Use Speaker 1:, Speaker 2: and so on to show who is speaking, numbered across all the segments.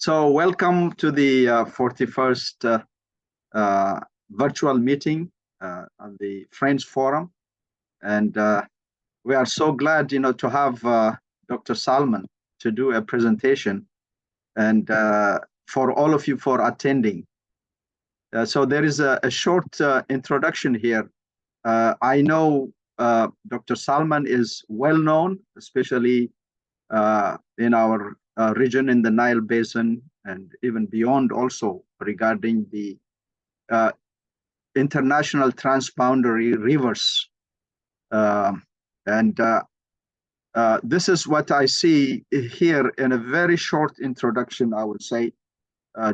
Speaker 1: So welcome to the 41st virtual meeting on the Friends Forum. And we are so glad, to have Dr. Salman to do a presentation and for all of you for attending. So there is a short introduction here. I know Dr. Salman is well known, especially in our region in the Nile Basin and even beyond, also regarding the international transboundary rivers. This is what I see here in a very short introduction, I would say.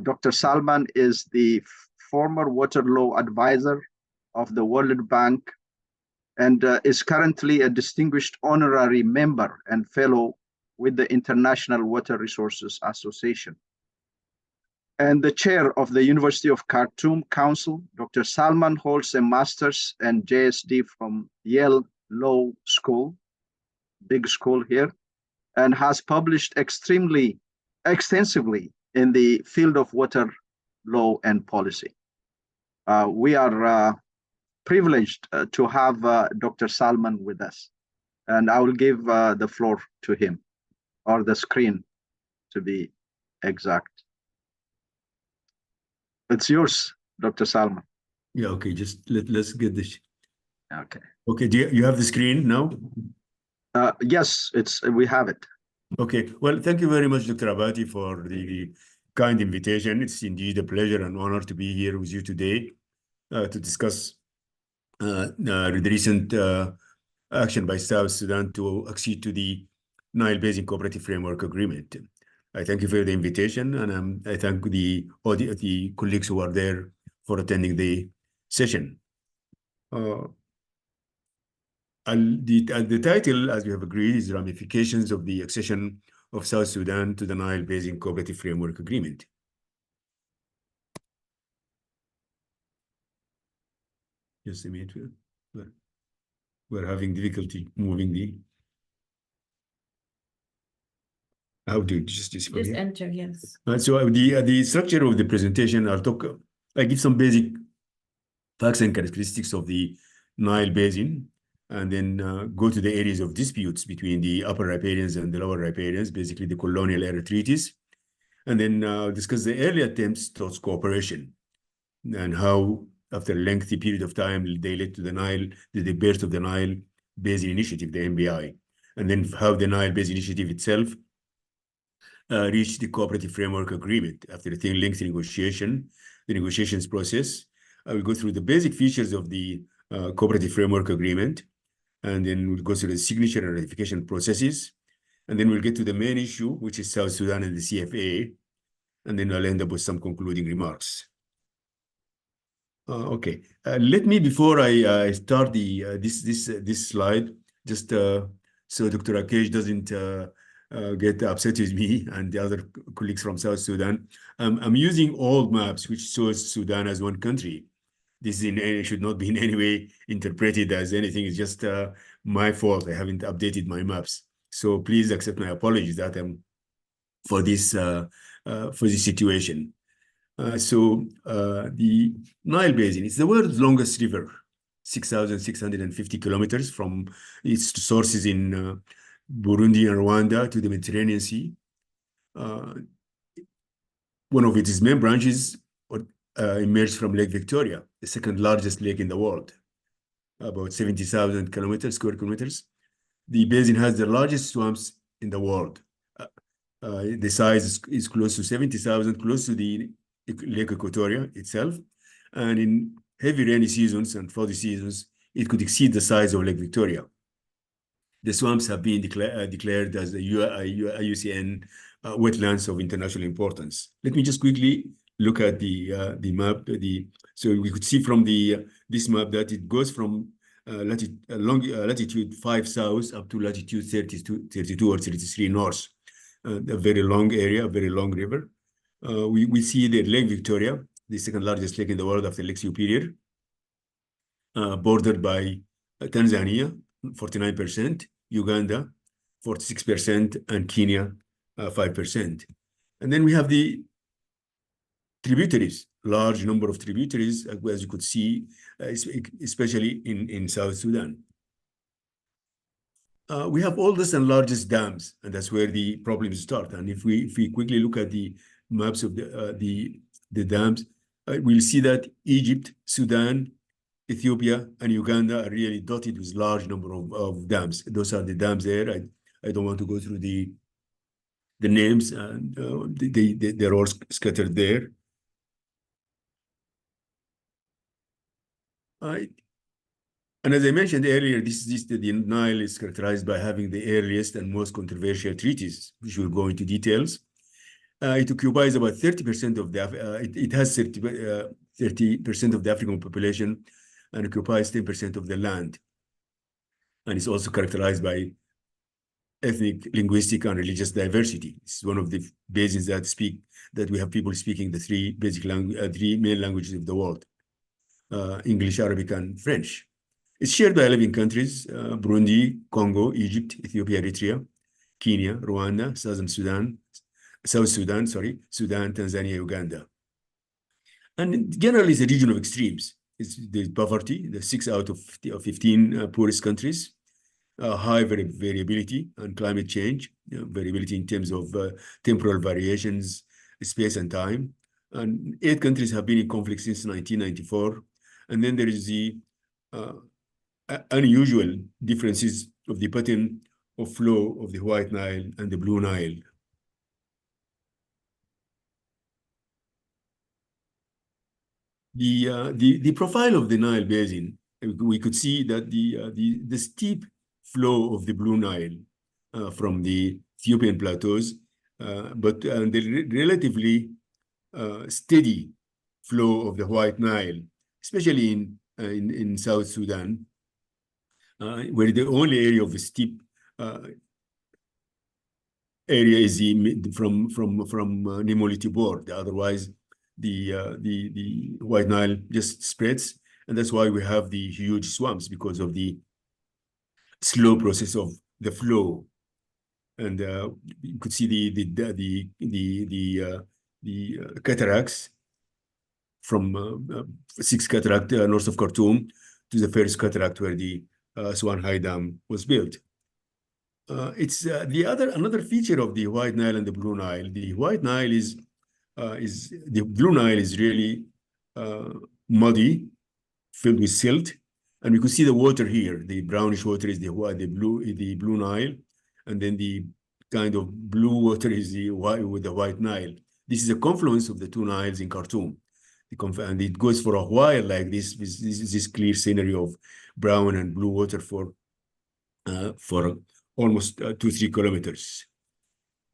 Speaker 1: Dr. Salman is the former water law advisor of the World Bank and is currently a distinguished honorary member and fellow with the International Water Resources Association. And the chair of the University of Khartoum Council, Dr. Salman holds a master's and JSD from Yale Law School, big school here, and has published extensively in the field of water law and policy. We are privileged to have Dr. Salman with us, and I will give the floor to him, or the screen to be exact. It's yours, Dr. Salman.
Speaker 2: Yeah, okay, just let's get this.
Speaker 1: Okay.
Speaker 2: Okay, do you have the screen now?
Speaker 1: Yes, we have it.
Speaker 2: Okay, well, thank you very much, Dr. Abati, for the kind invitation. It's indeed a pleasure and honor to be here with you today to discuss the recent action by South Sudan to accede to the Nile Basin Cooperative Framework Agreement. I thank you for the invitation, and I thank the colleagues who are there for attending the session. The title, as we have agreed, is Ramifications of the Accession of South Sudan to the Nile Basin Cooperative Framework Agreement. Just a minute. We're having difficulty moving the... How do you just
Speaker 3: enter, yes.
Speaker 2: So the structure of the presentation, I give some basic facts and characteristics of the Nile Basin, and then go to the areas of disputes between the upper riparians and the lower riparians, basically the colonial era treaties, and then discuss the early attempts towards cooperation and how, after a lengthy period of time, they led to the birth of the Nile Basin Initiative, the NBI, and then how the Nile Basin Initiative itself reached the Cooperative Framework Agreement after a lengthy negotiations process. I will go through the basic features of the Cooperative Framework Agreement, and then we'll go through the signature and ratification processes, and then we'll get to the main issue, which is South Sudan and the CFA, and then I'll end up with some concluding remarks. Okay, let me, before I start this slide, just so Dr. Accession doesn't get upset with me and the other colleagues from South Sudan. I'm using old maps which shows Sudan as one country. This should not be in any way interpreted as anything. It's just my fault. I haven't updated my maps, so please accept my apologies that for this situation. The Nile Basin is the world's longest river, 6,650 kilometers from its sources in Burundi and Rwanda to the Mediterranean Sea. One of its main branches emerged from Lake Victoria, the second largest lake in the world, about 70,000 square kilometers. The basin has the largest swamps in the world. The size is close to 70,000, close to the Lake Equatoria itself. And in heavy rainy seasons and floody seasons, it could exceed the size of Lake Victoria. The swamps have been declared as a IUCN wetlands of international importance. Let me just quickly look at the map. So we could see from this map that it goes from latitude 5 south up to latitude 32 or 33 north. A very long area, a very long river. We see the Lake Victoria, the second largest lake in the world after Lake Superior, bordered by Tanzania, 49%, Uganda, 46%, and Kenya, 5%. And then we have the tributaries, large number of tributaries, as you could see, especially in South Sudan. We have oldest and largest dams, and that's where the problems start. And if we quickly look at the maps of the dams, we'll see that Egypt, Sudan, Ethiopia, and Uganda are really dotted with large number of dams. Those are the dams there. I don't want to go through the names, and they're all scattered there. And as I mentioned earlier, the Nile is characterized by having the earliest and most controversial treaties, which will go into details. It occupies about 30% of the, it has 30% of the African population and occupies 10% of the land. And it's also characterized by ethnic, linguistic, and religious diversity. It's one of the basins that we have people speaking the three main languages of the world, English, Arabic, and French. It's shared by 11 countries, Burundi, Congo, Egypt, Ethiopia, Eritrea, Kenya, Rwanda, South Sudan, Sudan, Tanzania, Uganda. And generally, it's a region of extremes. There's poverty, the 6 out of 15 poorest countries, high variability and climate change, variability in terms of temporal variations, space and time. And 8 countries have been in conflict since 1994. And then there is the unusual differences of the pattern of flow of the White Nile and the Blue Nile. The profile of the Nile Basin, we could see that the steep flow of the Blue Nile from the Ethiopian plateaus, but the relatively steady flow of the White Nile, especially in South Sudan, where the only area of the steep area is from Nimoli to Bord. Otherwise, the White Nile just spreads, and that's why we have the huge swamps, because of the slow process of the flow. And you could see the cataracts from 6 cataract north of Khartoum to the first cataract where the Aswan High Dam was built. It's another feature of the White Nile and the Blue Nile. The White Nile the Blue Nile is really muddy, filled with silt, and we could see the water here. The brownish water is the Blue Nile, and then the kind of blue water is the White Nile. This is a confluence of the 2 Niles in Khartoum. And it goes for a while like this clear scenery of brown and blue water for almost 2-3 kilometers.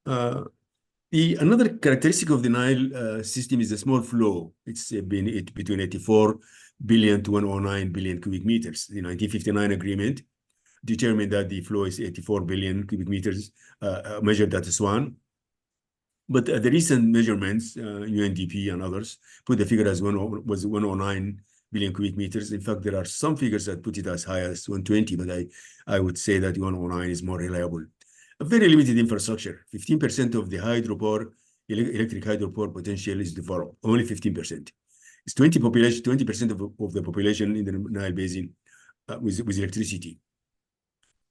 Speaker 2: Another characteristic of the Nile system is the small flow. It's been between 84 billion to 109 billion cubic meters. The 1959 agreement determined that the flow is 84 billion cubic meters measured at Aswan. But the recent measurements, UNDP and others, put the figure as 109 billion cubic meters. In fact, there are some figures that put it as high as 120, but I would say that 109 is more reliable. A very limited infrastructure. 15% of the electric hydropower potential is developed, only 15%. It's 20% of the population in the Nile Basin with electricity.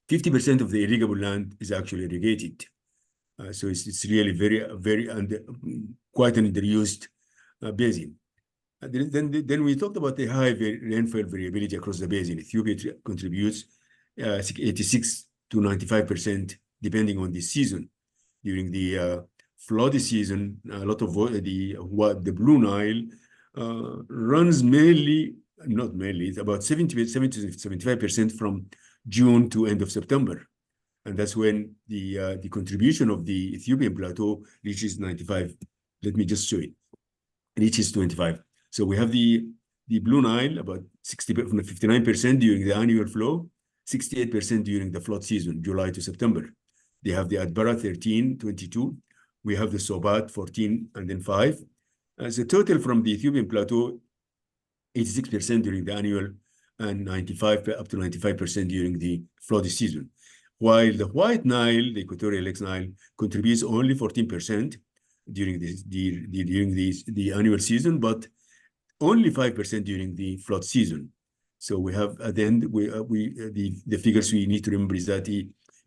Speaker 2: 50% of the irrigable land is actually irrigated. So it's really quite an underused basin. Then we talked about the high rainfall variability across the basin. Ethiopia contributes 86 to 95% depending on the season. During the flood season, a lot of the Blue Nile runs it's about 70 to 75% from June to end of September. And that's when the contribution of the Ethiopian plateau reaches 95. Let me just show it. It reaches 25. So we have the Blue Nile about 59% during the annual flow, 68% during the flood season, July to September. They have the Adbara 13, 22. We have the Sobat 14 and then 5. As a total from the Ethiopian plateau, 86% during the annual and 95 up to 95% during the flood season. While the White Nile, the Equatorial X Nile, contributes only 14%, during the annual season, but only 5% during the flood season. So we have at the end the figures we need to remember is that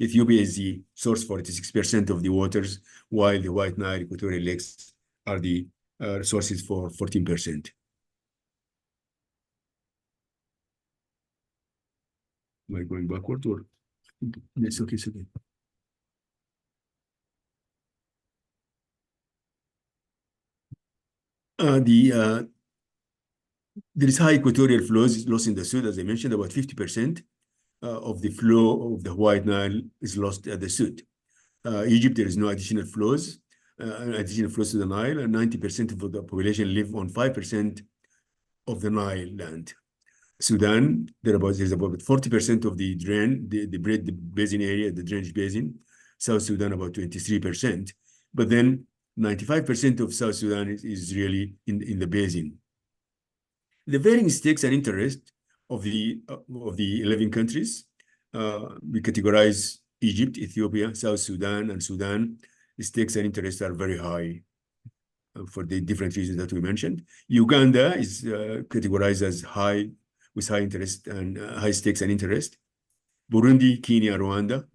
Speaker 2: Ethiopia is the source for 46% of the waters, while the White Nile equatorial lakes are the sources for 14%. Am I going backward or? Yes, okay, it's okay. There is high equatorial flows lost in the Sud, as I mentioned, about 50% of the flow of the White Nile is lost at the Sud. Egypt, there is no additional flows to the Nile, and 90% of the population live on 5% of the Nile land. Sudan, there's about 40% of the basin area, the drainage basin. South Sudan, about 23%. But then 95% of South Sudan is really in the basin. The varying stakes and interest of the 11 countries, we categorize Egypt, Ethiopia, South Sudan, and Sudan. The stakes and interests are very high for the different reasons that we mentioned. Uganda is categorized as high, with high interest and high stakes and interest. Burundi, Kenya, Rwanda,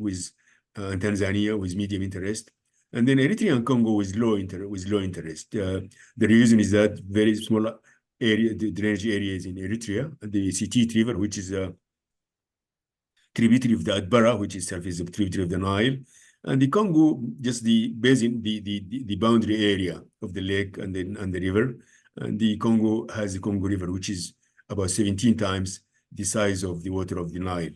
Speaker 2: and Tanzania with medium interest. And then Eritrea and Congo with low interest. The reason is that very small the drainage areas in Eritrea, the Sitit River, which is a tributary of the Adbara, which itself is a tributary of the Nile, and the Congo, just the basin, the boundary area of the lake and the river. And the Congo has the Congo River, which is about 17 times the size of the water of the Nile.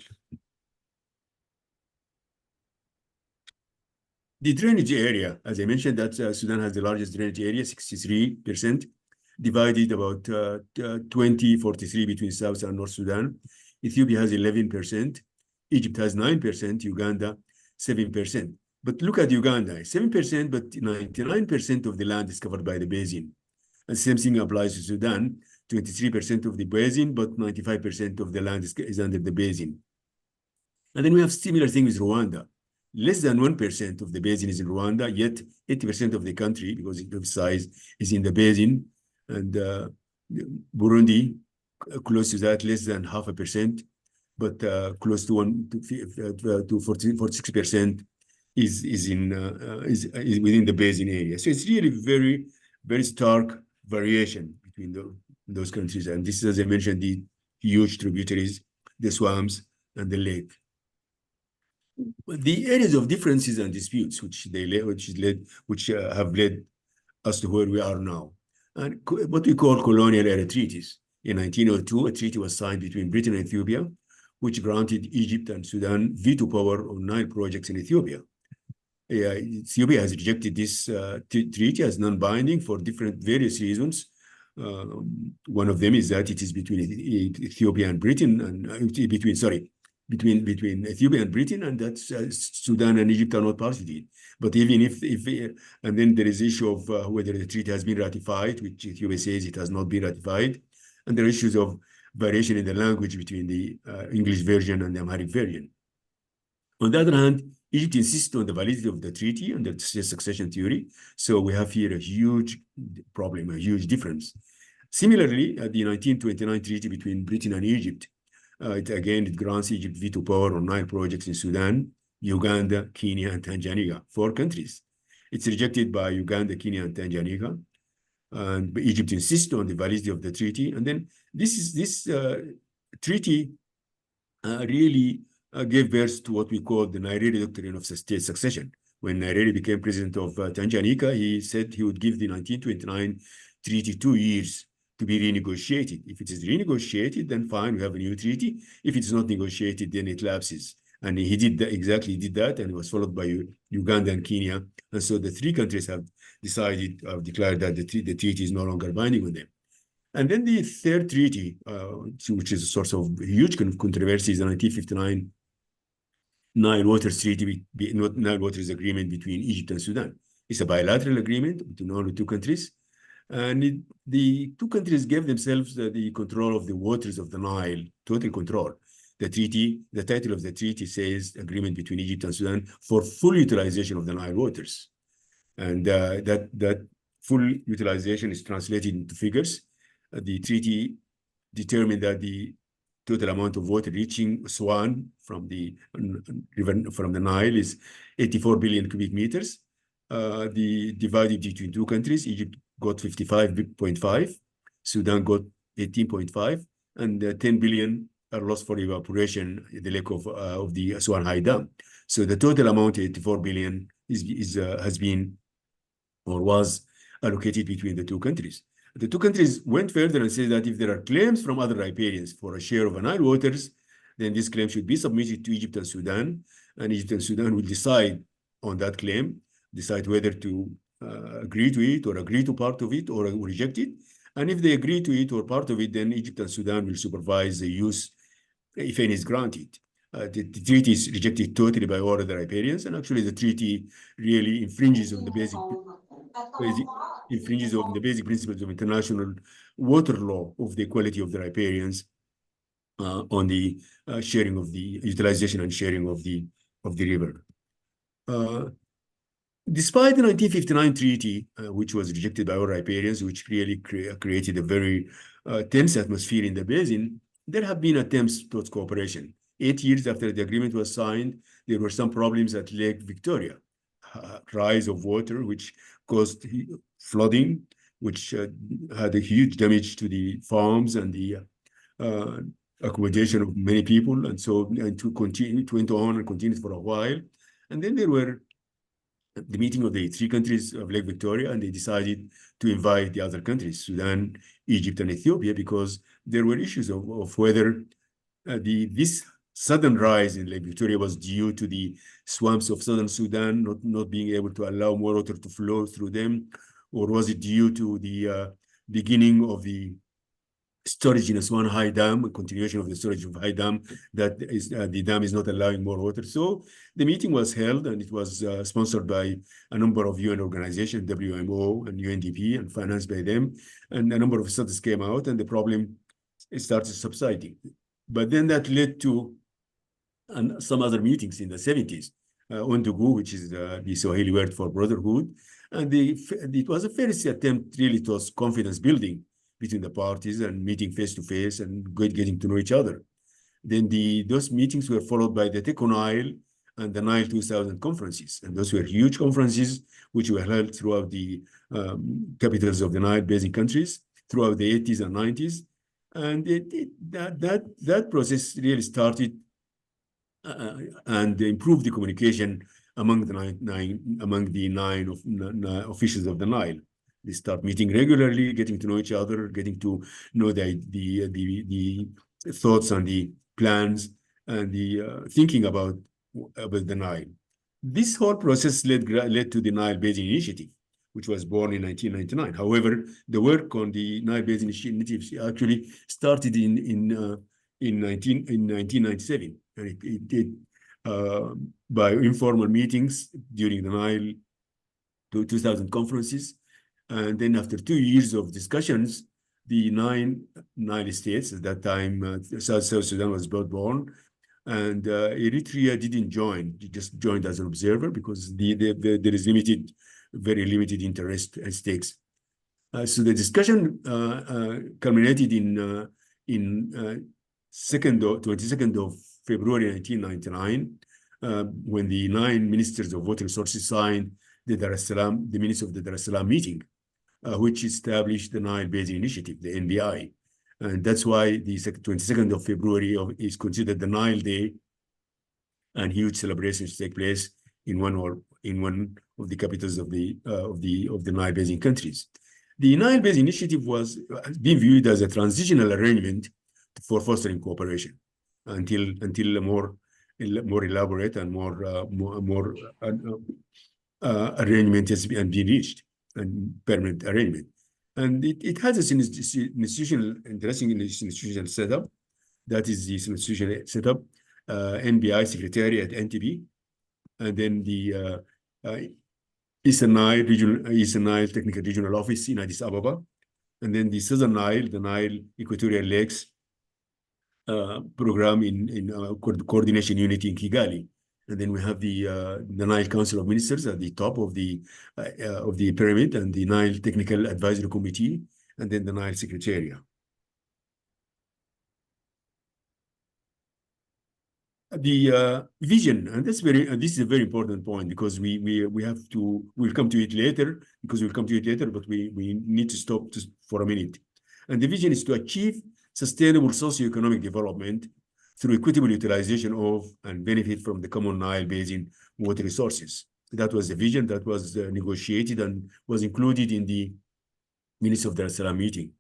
Speaker 2: The drainage area, as I mentioned, that Sudan has the largest drainage area, 63%, divided about 20-43 between South and North Sudan. Ethiopia has 11%, Egypt has 9%, Uganda 7%. But look at Uganda, 7%, but 99% of the land is covered by the basin. And same thing applies to Sudan, 23% of the basin, but 95% of the land is under the basin. And then we have similar thing with Rwanda. Less than 1% of the basin is in Rwanda, yet 80% of the country, because of size, is in the basin. And Burundi, close to that, less than 0.5%, but close to 46% is within the basin area. So it's really very, very stark variation between those countries. And this is, as I mentioned, the huge tributaries, the swamps, and the lake. The areas of differences and disputes which have led us to where we are now, and what we call colonial era treaties. In 1902, a treaty was signed between Britain and Ethiopia, which granted Egypt and Sudan veto power on Nile projects in Ethiopia. Ethiopia has rejected this treaty as non-binding for various reasons. One of them is that it is between Ethiopia and Britain, and between Ethiopia and Britain, and that Sudan and Egypt are not party to it. But even if and then there is the issue of whether the treaty has been ratified, which Ethiopia says it has not been ratified, and there are issues of variation in the language between the English version and the Amharic version. On the other hand, Egypt insists on the validity of the treaty and the succession theory. So we have here a huge problem, a huge difference. Similarly, the 1929 treaty between Britain and Egypt, it grants Egypt veto power on Nile projects in Sudan, Uganda, Kenya, and Tanzania, 4 countries. It's rejected by Uganda, Kenya, and Tanzania. And Egypt insists on the validity of the treaty. And then this treaty really gave birth to what we call the Nyerere doctrine of state succession. When Nyerere became president of Tanzania, he said he would give the 1929 treaty 2 years to be renegotiated. If it is renegotiated, then fine, we have a new treaty. If it's not negotiated, then it lapses. And he did that, exactly did that, and it was followed by Uganda and Kenya. And so the 3 countries have declared that the treaty is no longer binding on them. And then the 3rd treaty, which is a source of huge controversy, is the 1959 Nile Waters Treaty, Nile Waters Agreement between Egypt and Sudan. It's a bilateral agreement between only 2 countries. And the 2 countries gave themselves the control of the waters of the Nile, total control. The title of the treaty says agreement between Egypt and Sudan for full utilization of the Nile waters. And that full utilization is translated into figures. The treaty determined that the total amount of water reaching Swan from the river from the Nile is 84 billion cubic meters. The divided between two countries, Egypt got 55.5, Sudan got 18.5, and 10 billion are lost for evaporation in the lake of the Aswan High Dam. So the total amount, 84 billion, has been or was allocated between the two countries. The two countries went further and said that if there are claims from other riparians for a share of Nile waters, then this claim should be submitted to Egypt and Sudan, and Egypt and Sudan will decide on that claim, decide whether to agree to it or agree to part of it or reject it. And if they agree to it or part of it, then Egypt and Sudan will supervise the use if any is granted. The treaty is rejected totally by all the riparians, and actually the treaty really infringes on the basic principles of international water law of the equality of the riparians on the sharing of the utilization and sharing of the river. Despite the 1959 treaty, which was rejected by all riparians, which really created a very tense atmosphere in the basin, there have been attempts towards cooperation. 8 years after the agreement was signed, there were some problems at Lake Victoria. Rise of water, which caused flooding, which had a huge damage to the farms and the accommodation of many people, and so it went on and continued for a while. And then there were the meeting of the three countries of Lake Victoria, and they decided to invite the other countries, Sudan, Egypt, and Ethiopia, because there were issues of whether this sudden rise in Lake Victoria was due to the swamps of southern Sudan not being able to allow more water to flow through them, or was it due to the beginning of the storage in Aswan High Dam, a continuation of the storage of High Dam, that is the dam is not allowing more water. So the meeting was held, and it was sponsored by a number of UN organizations, WMO and UNDP, and financed by them. And a number of studies came out, and the problem started subsiding. But then that led to some other meetings in the 70s. Undugu, which is the Swahili word for brotherhood. And it was a first attempt really towards confidence building between the parties and meeting face to face and getting to know each other. Then those meetings were followed by the Teco Nile and the Nile 2000 conferences. And those were huge conferences which were held throughout the capitals of the Nile Basin countries throughout the 80s and 90s. And that process really started and improved the communication among the nine officials of the Nile. They start meeting regularly, getting to know each other, getting to know the thoughts and the plans and the thinking about the Nile. This whole process led to the Nile Basin Initiative, which was born in 1999. However, the work on the Nile Basin Initiative actually started in 1997, and it did by informal meetings during the Nile 2000 conferences. And then after 2 years of discussions, the nine Nile states, at that time, South Sudan was both born, and Eritrea didn't join. It just joined as an observer because there is very limited interest at stakes. So the discussion culminated in 22nd of February 1999, when the 9 ministers of water resources signed the minutes of the Dar es Salaam meeting, which established the Nile Basin Initiative, the NBI. And that's why the 22nd of February is considered the Nile Day, and huge celebrations take place in one of the capitals of the Nile Basin countries. The Nile Basin Initiative was being viewed as a transitional arrangement for fostering cooperation until a more elaborate and more arrangement has been reached, and permanent arrangement. And it has this interesting institutional setup. That is the institutional setup, NBI Secretariat at NTB, and then the Eastern Nile Technical Regional Office in Addis Ababa, and then the Southern Nile, the Nile Equatorial Lakes program in coordination unit in Kigali. And then we have the Nile Council of Ministers at the top of the pyramid, and the Nile Technical Advisory Committee, and then the Nile Secretariat. The vision, and this is a very important point, because we'll come to it later, but we need to stop for a minute. And the vision is to achieve sustainable socio-economic development through equitable utilization of and benefit from the common Nile Basin water resources. That was the vision that was negotiated and was included in the minutes of the Dar es Salaam meeting.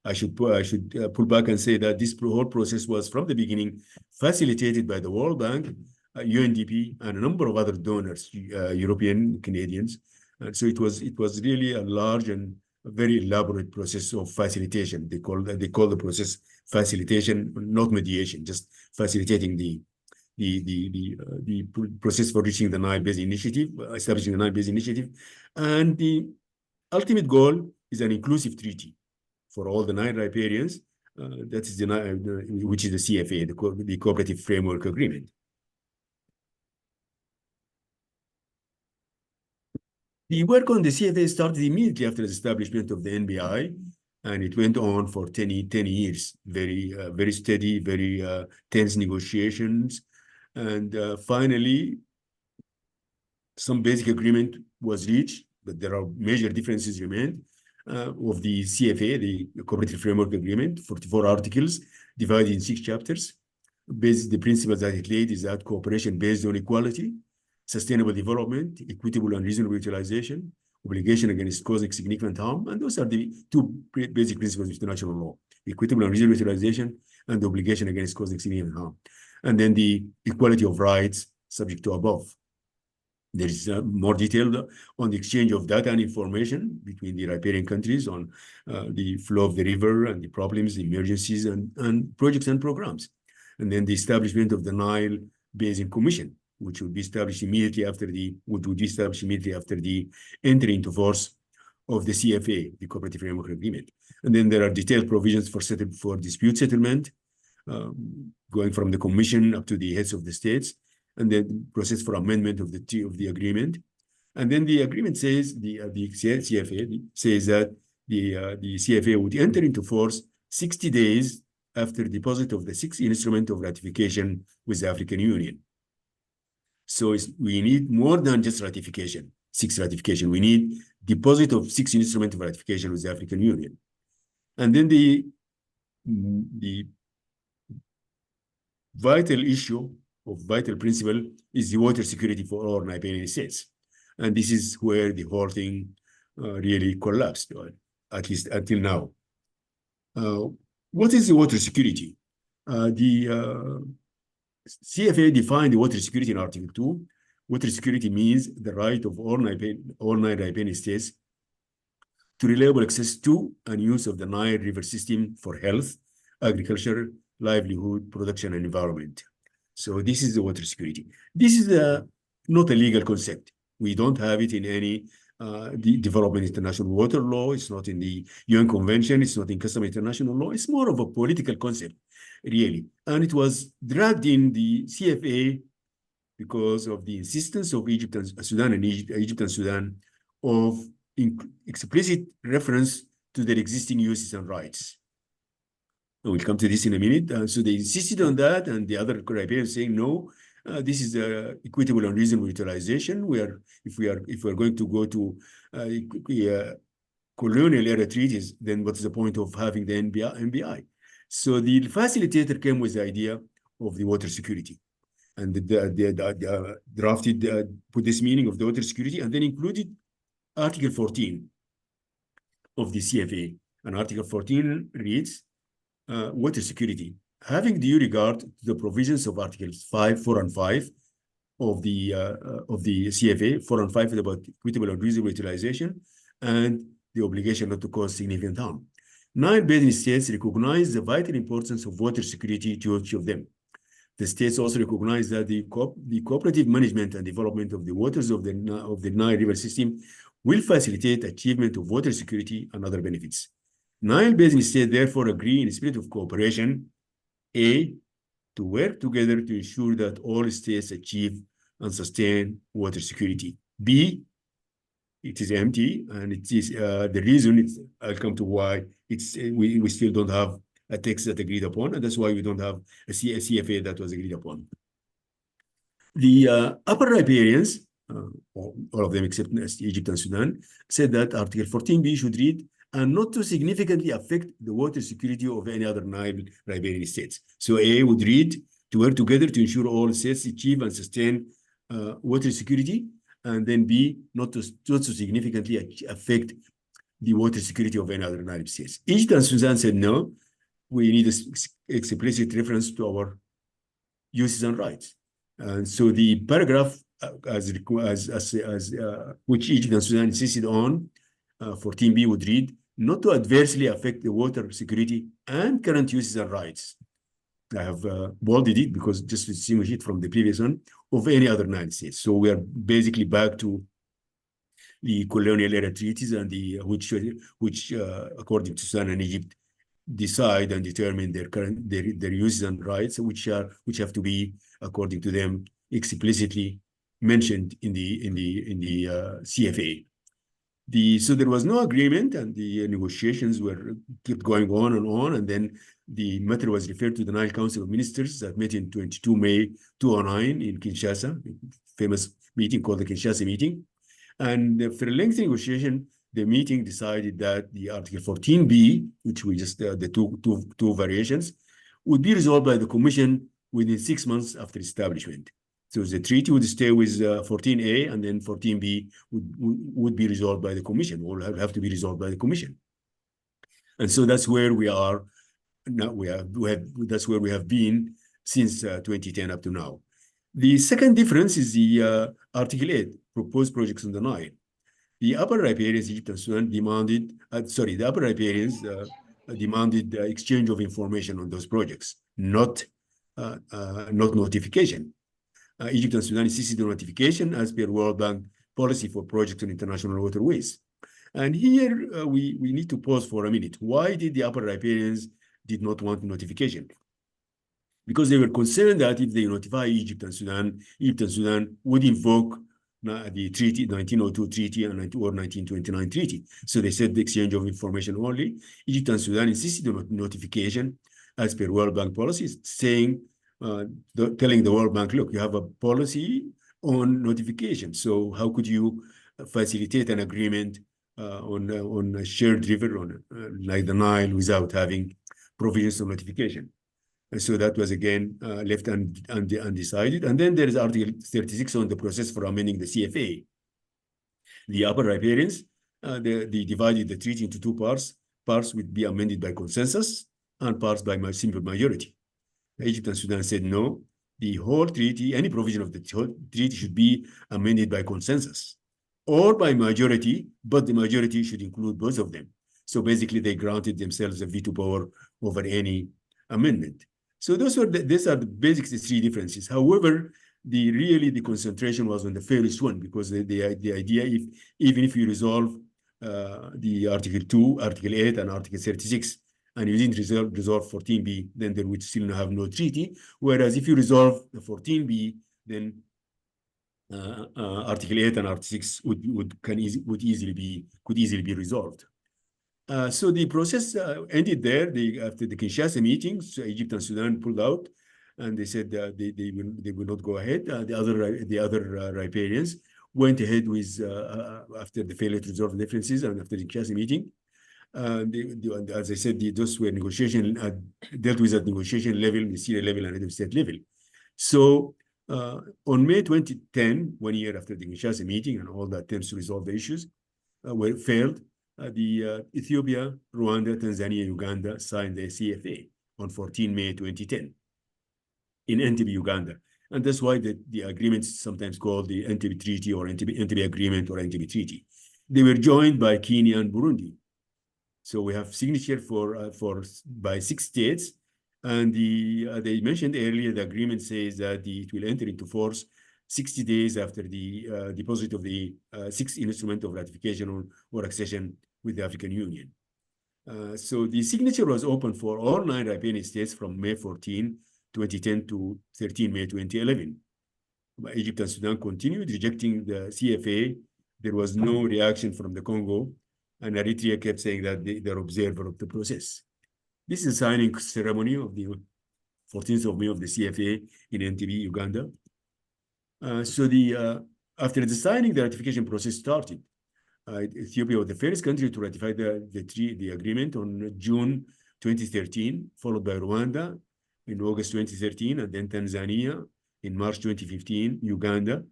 Speaker 2: I should pull back and say that this whole process was from the beginning facilitated by the World Bank, UNDP, and a number of other donors, European, Canadians. And so it was really a large and a very elaborate process of facilitation. They call the process facilitation, not mediation, just facilitating the process for reaching the Nile Basin Initiative, establishing the Nile Basin Initiative. And the ultimate goal is an inclusive treaty for all the Nile riparians, that is which is the CFA, the Cooperative Framework Agreement. The work on the CFA started immediately after the establishment of the NBI, and it went on for 10 years, very steady, very tense negotiations. And finally, some basic agreement was reached, but there are major differences remained. Of the CFA, the Cooperative Framework Agreement, 44 articles divided in 6 chapters. The principles that it laid is that cooperation based on equality, sustainable development, equitable and reasonable utilization, obligation against causing significant harm, and those are the 2 basic principles of international law: equitable and reasonable utilization, and the obligation against causing significant harm. And then the equality of rights subject to above. There is more detail on the exchange of data and information between the riparian countries on the flow of the river and the problems, the emergencies, and projects and programs. And then the establishment of the Nile Basin Commission, which would be established immediately after the entry into force of the CFA, the Cooperative Framework Agreement. And then there are detailed provisions for dispute settlement, going from the Commission up to the heads of the states, and then process for amendment of the agreement. And then the agreement says, the CFA says that the CFA would enter into force 60 days after deposit of the 6th instrument of ratification with the African Union. So we need more than just ratification, 6th ratification. We need deposit of 6th instrument of ratification with the African Union. And then the vital issue of vital principle is the water security for all riparian states. And this is where the whole thing really collapsed, at least until now. What is the water security? The CFA defined the water security in Article 2. Water security means the right of all Nile riparian states to reliable access to and use of the Nile River system for health, agriculture, livelihood, production, and environment. So this is the water security. This is not a legal concept. We don't have it in any development international water law. It's not in the UN Convention. It's not in customary international law. It's more of a political concept, really. And it was dragged in the CFA because of the insistence of Egypt and Sudan of explicit reference to their existing uses and rights. We'll come to this in a minute. So they insisted on that, and the other riparians saying no. This is equitable and reasonable utilization. If we are going to go to colonial era treaties, then what's the point of having the NBI? So the facilitator came with the idea of the water security, and put this meaning of the water security, and then included Article 14 of the CFA. And Article 14 reads, water security, having due regard to the provisions of Articles 4 and 5 of the CFA. 4 and 5 is about equitable and reasonable utilization and the obligation not to cause significant harm. Nile Basin states recognize the vital importance of water security to each of them. The states also recognize that the cooperative management and development of the waters of the Nile River system will facilitate achievement of water security and other benefits. Nile Basin states therefore agree in a spirit of cooperation, A, to work together to ensure that all states achieve and sustain water security. B, it is empty, and it is the reason. I'll come to why we still don't have a text that agreed upon, and that's why we don't have a CFA that was agreed upon. The upper riparians, all of them except Egypt and Sudan, said that Article 14b should read, and not to significantly affect the water security of any other Nile riparian states. So A would read, to work together to ensure all states achieve and sustain water security, and then B, not to significantly affect the water security of any other Nile states. Egypt and Sudan said no, we need an explicit reference to our uses and rights. And so the paragraph which Egypt and Sudan insisted on, 14b would read, not to adversely affect the water security and current uses and rights. I have bolded it because just to distinguish it from the previous one, of any other Nile states. So we are basically back to the colonial era treaties and the which according to Sudan and Egypt decide and determine their uses and rights, which have to be, according to them, explicitly mentioned in the CFA. So there was no agreement, and the negotiations kept going on, and then the matter was referred to the Nile Council of Ministers that met in 22 May 2009 in Kinshasa, famous meeting called the Kinshasa meeting. And for a lengthy negotiation, the meeting decided that the Article 14b, which we just the two variations, would be resolved by the Commission within 6 months after establishment. So the treaty would stay with 14a, and then 14b would be resolved by the Commission, or have to be resolved by the Commission. And so that's where we are now. That's where we have been since 2010 up to now. The second difference is the Article 8, proposed projects on the Nile. The upper riparians, Egypt and Sudan, demanded, the upper riparians demanded exchange of information on those projects, not notification. Egypt and Sudan insisted on notification as per World Bank policy for projects on international waterways. And here we need to pause for a minute. Why did the upper riparians did not want notification? Because they were concerned that if they notify Egypt and Sudan would invoke the treaty, 1902 treaty or 1929 treaty. So they said the exchange of information only. Egypt and Sudan insisted on notification as per World Bank policies, saying, telling the World Bank, look, you have a policy on notification. So how could you facilitate an agreement on a shared river like the Nile without having provisions of notification? And so that was again left undecided. And then there is Article 36 on the process for amending the CFA. The upper riparians, they divided the treaty into two parts. Parts would be amended by consensus and parts by simple majority. Egypt and Sudan said no. The whole treaty, any provision of the whole treaty should be amended by consensus or by majority, but the majority should include both of them. So basically, they granted themselves a veto power over any amendment. So these are the basic three differences. However, the concentration was on the fairest one, because the idea, even if you resolve the Article 2, Article 8, and Article 36, and you didn't resolve 14b, then there would still have no treaty. Whereas if you resolve the 14b, then Article 8 and Article 6 could easily be resolved. So the process ended there. After the Kinshasa meeting, so Egypt and Sudan pulled out, and they said they will not go ahead. The other riparians went ahead with after the failure to resolve differences and after the Kinshasa meeting. As I said, those were dealt with at negotiation level, ministerial level, and head of state level. So on May 2010, 1 year after the Kinshasa meeting and all the attempts to resolve the issues failed, Ethiopia, Rwanda, Tanzania, Uganda signed the CFA on 14 May 2010 in Entebbe, Uganda. And that's why the agreement is sometimes called the Entebbe Treaty or Entebbe Agreement or Entebbe Treaty. They were joined by Kenya and Burundi. So we have signature by 6 states. And they mentioned earlier, the agreement says that it will enter into force 60 days after the deposit of the 6th instrument of ratification or accession with the African Union. So the signature was open for all 9 riparian states from May 14, 2010 to 13 May 2011. Egypt and Sudan continued rejecting the CFA. There was no reaction from the Congo, and Eritrea kept saying that they're observer of the process. This is a signing ceremony of the 14th of May of the CFA in Entebbe, Uganda. After the signing, the ratification process started. Ethiopia was the first country to ratify the agreement on June 2013, followed by Rwanda in August 2013, and then Tanzania in March 2015, Uganda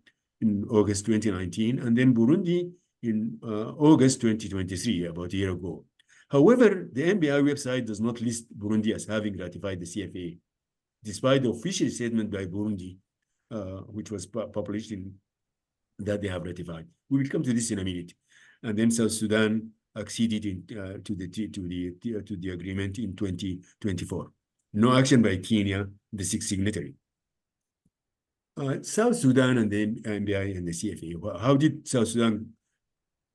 Speaker 2: in August 2019, and then Burundi in August 2023, about a year ago. However, the NBI website does not list Burundi as having ratified the CFA, despite the official statement by Burundi, which was published in that they have ratified. We will come to this in a minute. And then South Sudan acceded to the agreement in 2024. No action by Kenya, the sixth signatory. South Sudan and the NBI and the CFA. How did South Sudan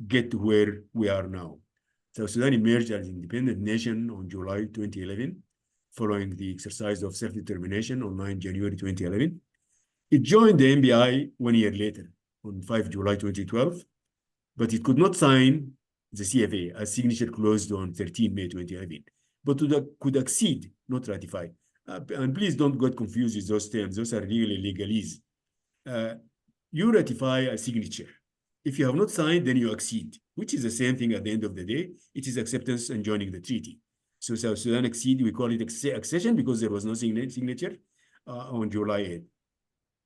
Speaker 2: get to where we are now? South Sudan emerged as an independent nation on July 2011, following the exercise of self-determination on 9 January 2011. It joined the NBI 1 year later, on 5 July 2012, but it could not sign the CFA as signature closed on 13 May 2011, but could accede, not ratify. And please don't get confused with those terms. Those are really legalese. You ratify a signature. If you have not signed, then you accede, which is the same thing at the end of the day. It is acceptance and joining the treaty. So South Sudan accede, we call it accession because there was no signature on July 8th,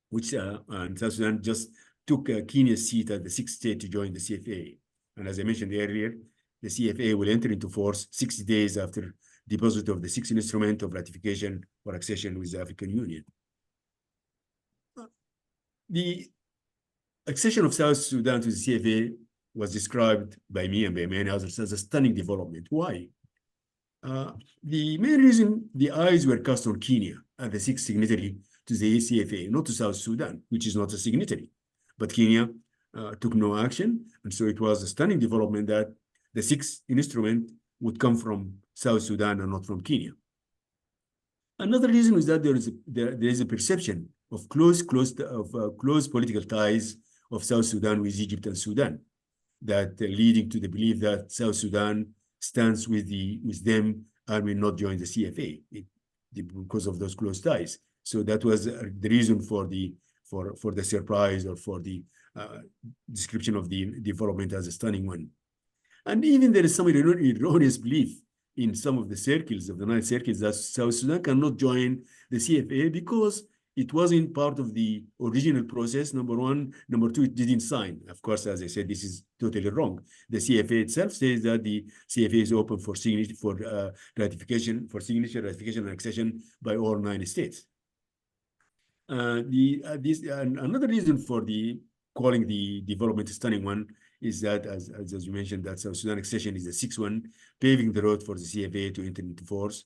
Speaker 2: which and South Sudan just took Kenya's seat as the sixth state to join the CFA. And as I mentioned earlier, the CFA will enter into force 60 days after deposit of the sixth instrument of ratification or accession with the African Union. The accession of South Sudan to the CFA was described by me and by many others as a stunning development. Why? The main reason the eyes were cast on Kenya as the sixth signatory to the CFA, not to South Sudan, which is not a signatory. But Kenya took no action, and so it was a stunning development that the sixth instrument would come from South Sudan and not from Kenya. Another reason is that there is a perception of close political ties of South Sudan with Egypt and Sudan, that leading to the belief that South Sudan stands with them and will not join the CFA because of those close ties. So that was the reason for the surprise or for the description of the development as a stunning one. And even there is some erroneous belief in some of the circles of the Nile circles that South Sudan cannot join the CFA because it wasn't part of the original process, number one. Number two, it didn't sign. Of course, as I said, this is totally wrong. The CFA itself says that the CFA is open for signature, ratification, and accession by all 9 states. Another reason for calling the development a stunning one is that, as you mentioned, that South Sudan accession is the sixth one, paving the road for the CFA to enter into force,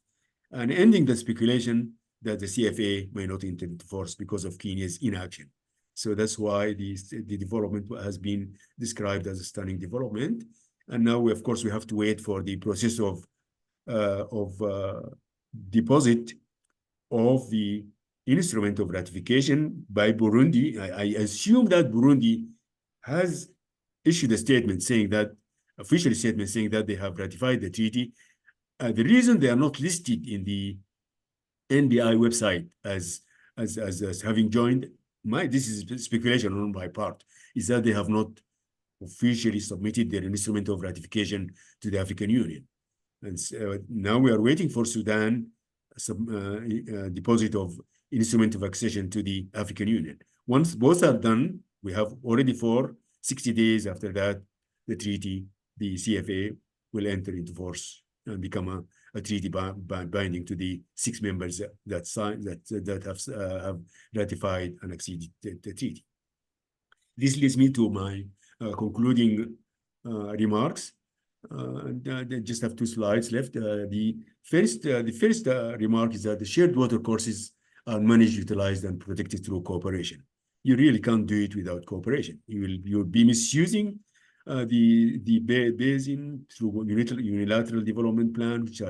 Speaker 2: and ending the speculation that the CFA may not enter into force because of Kenya's inaction. So that's why the development has been described as a stunning development. And now, of course, we have to wait for the process of deposit of the instrument of ratification by Burundi. I assume that Burundi has issued a statement saying that, official statement saying that they have ratified the treaty. The reason they are not listed in the NBI website as having joined, this is speculation on my part, is that they have not officially submitted their instrument of ratification to the African Union. And so now we are waiting for Sudan deposit of instrument of accession to the African Union. Once both are done, we have already 60 days after that, the treaty, the CFA, will enter into force and become a treaty binding to the 6 members that have ratified and acceded the treaty. This leads me to my concluding remarks. I just have 2 slides left. The first remark is that the shared water courses are managed, utilized, and protected through cooperation. You really can't do it without cooperation. You'll be misusing the basin through unilateral development plans,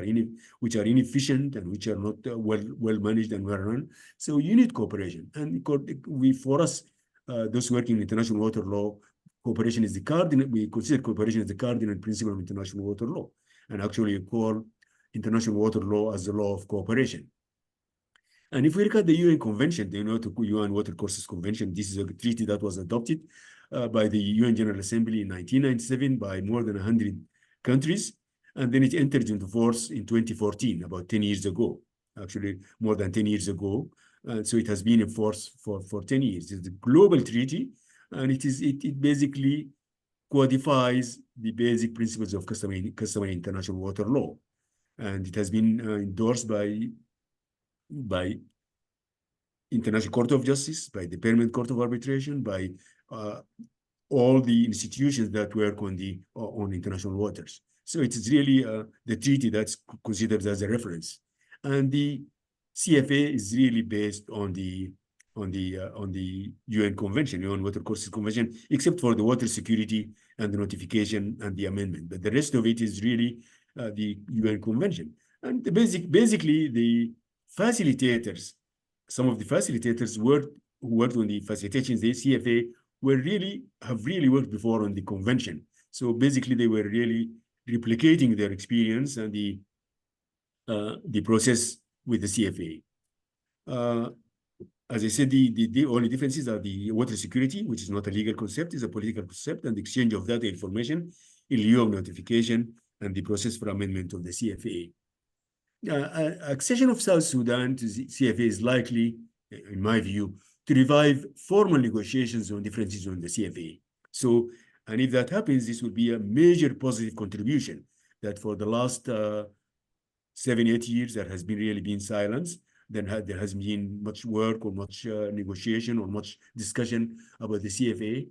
Speaker 2: which are inefficient and which are not well managed and well run. So you need cooperation. And for us, those working in international water law, cooperation is the cardinal. We consider cooperation as the cardinal principle of international water law, and actually call international water law as the law of cooperation. And if we look at the UN Convention, the UN Watercourses Convention, this is a treaty that was adopted by the UN General Assembly in 1997 by more than 100 countries. And then it entered into force in 2014, about 10 years ago, actually more than 10 years ago. So it has been in force for 10 years. It's a global treaty, and it basically codifies the basic principles of customary international water law. And it has been endorsed by International Court of Justice, by the Permanent Court of Arbitration, by all the institutions that work on international waters. So it is really the treaty that's considered as a reference, and the CFA is really based on the UN Convention, UN Watercourses Convention, except for the water security and the notification and the amendment. But the rest of it is really the UN Convention. And basically the facilitators, some of the facilitators who worked on the facilitations, the CFA, have really worked before on the convention. So basically they were really replicating their experience and the process with the CFA. As I said, the only differences are the water security, which is not a legal concept, is a political concept, and the exchange of that information in lieu of notification, and the process for amendment of the CFA. Accession of South Sudan to the CFA is likely, in my view, to revive formal negotiations on differences on the CFA. So, and if that happens, this will be a major positive contribution that for the last 7-8 years, there has really been silence. Then there has been much work or much negotiation or much discussion about the CFA.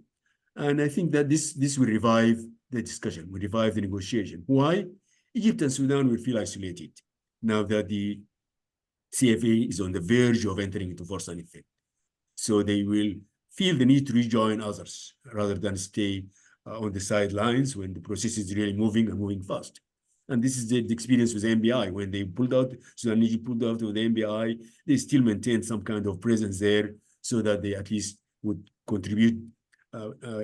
Speaker 2: And I think that this will revive the discussion, will revive the negotiation. Why? Egypt and Sudan will feel isolated now that the CFA is on the verge of entering into force and effect. So they will feel the need to rejoin others rather than stay on the sidelines when the process is really moving and moving fast. And this is the experience with MBI. When they pulled out, Sudan Egypt pulled out of the MBI, they still maintained some kind of presence there so that they at least would contribute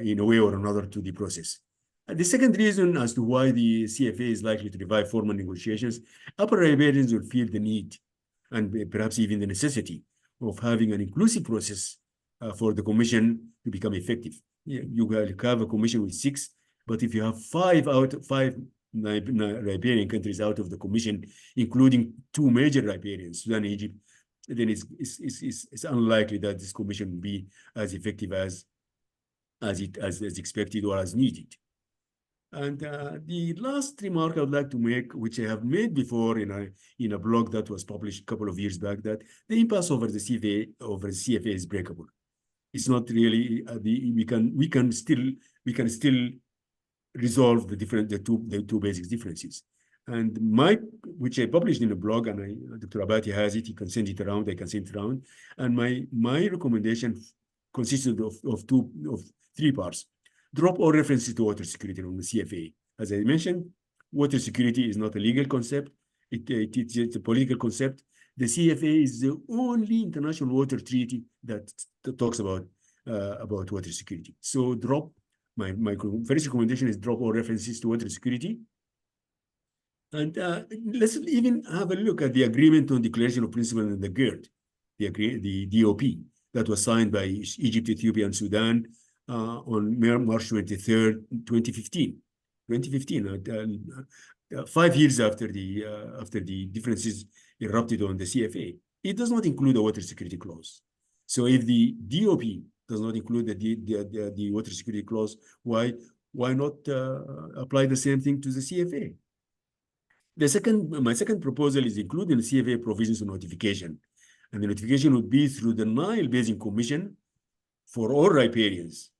Speaker 2: in a way or another to the process. And the second reason as to why the CFA is likely to revive formal negotiations, upper riparians will feel the need and perhaps even the necessity of having an inclusive process for the commission to become effective. You have a commission with 6, but if you have 5 riparian countries out of the commission, including 2 major riparians, Sudan and Egypt, then it's unlikely that this commission will be as effective as expected or as needed. And the last remark I would like to make, which I have made before in a blog that was published a couple of years back, that the impasse over the CFA is breakable. It's not really we can still resolve the two basic differences. And which I published in a blog, and Dr. Abati has it. He can send it around. I can send it around. And my recommendation consisted of 3 parts. Drop all references to water security on the CFA. As I mentioned, water security is not a legal concept. It's a political concept. The CFA is the only international water treaty that talks about water security. So my first recommendation is drop all references to water security. And let's even have a look at the agreement on declaration of principles and the GERD, the DOP, that was signed by Egypt, Ethiopia, and Sudan on March 23rd, 2015. 5 years after the differences erupted on the CFA. It does not include a water security clause. So if the DOP does not include the water security clause, why not apply the same thing to the CFA? My second proposal is including the CFA provisions on notification, and the notification would be through the Nile Basin Commission for all riparians,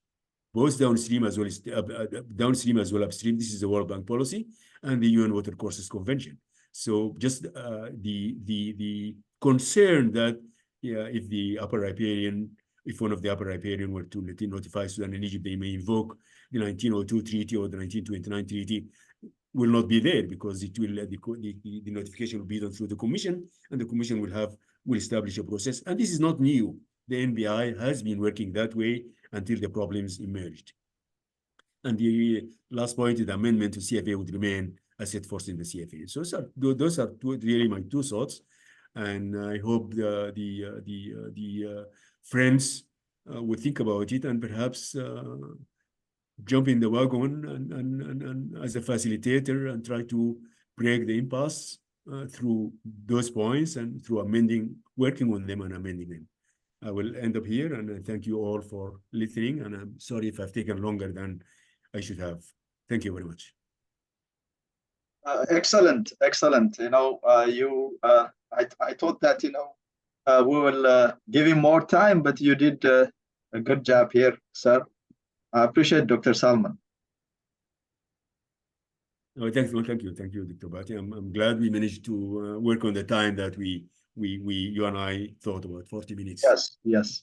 Speaker 2: both downstream as well upstream. This is the World Bank policy and the UN Watercourses Convention. So just the concern that if one of the upper riparian were to notify Sudan and Egypt, they may invoke the 1902 treaty or the 1929 treaty, will not be there, because it will the notification will be done through the commission, and the commission will establish a process. And this is not new. The NBI has been working that way, until the problems emerged. And the last point is the amendment to CFA would remain as set forth in the CFA. So those are really my two thoughts, and I hope the friends will think about it and perhaps jump in the wagon and as a facilitator and try to break the impasse through those points and through working on them and amending them. I will end up here, and I thank you all for listening, and I'm sorry if I've taken longer than I should have. Thank you very much.
Speaker 1: Excellent. You know, I thought that, you know, we will give you more time, but you did a good job here, sir. I appreciate Dr. Salman.
Speaker 2: Oh, thank you, Dr. Bati. I'm glad we managed to work on the time that you and I thought about 40 minutes.
Speaker 1: Yes.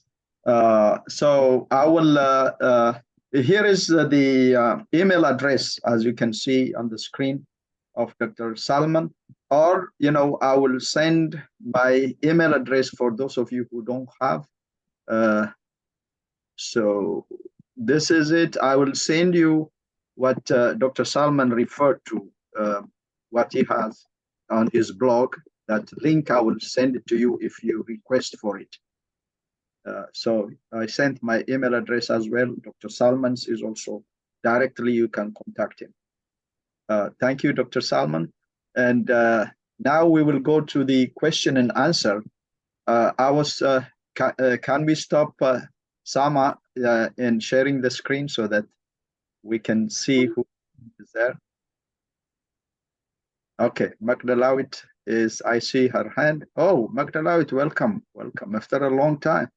Speaker 1: So I will. Here is the email address, as you can see on the screen, of Dr. Salman, or, you know, I will send my email address for those of you who don't have. So this is it. I will send you what Dr. Salman referred to, what he has on his blog. That link, I will send it to you if you request for it. So I sent my email address as well. Dr. Salman's is also directly, you can contact him. Thank you, Dr. Salman. And now we will go to the question and answer. Can we stop Sama in sharing the screen so that we can see who is there? Okay, Magdalawit is, I see her hand. Oh, Magdalawit, welcome after a long time.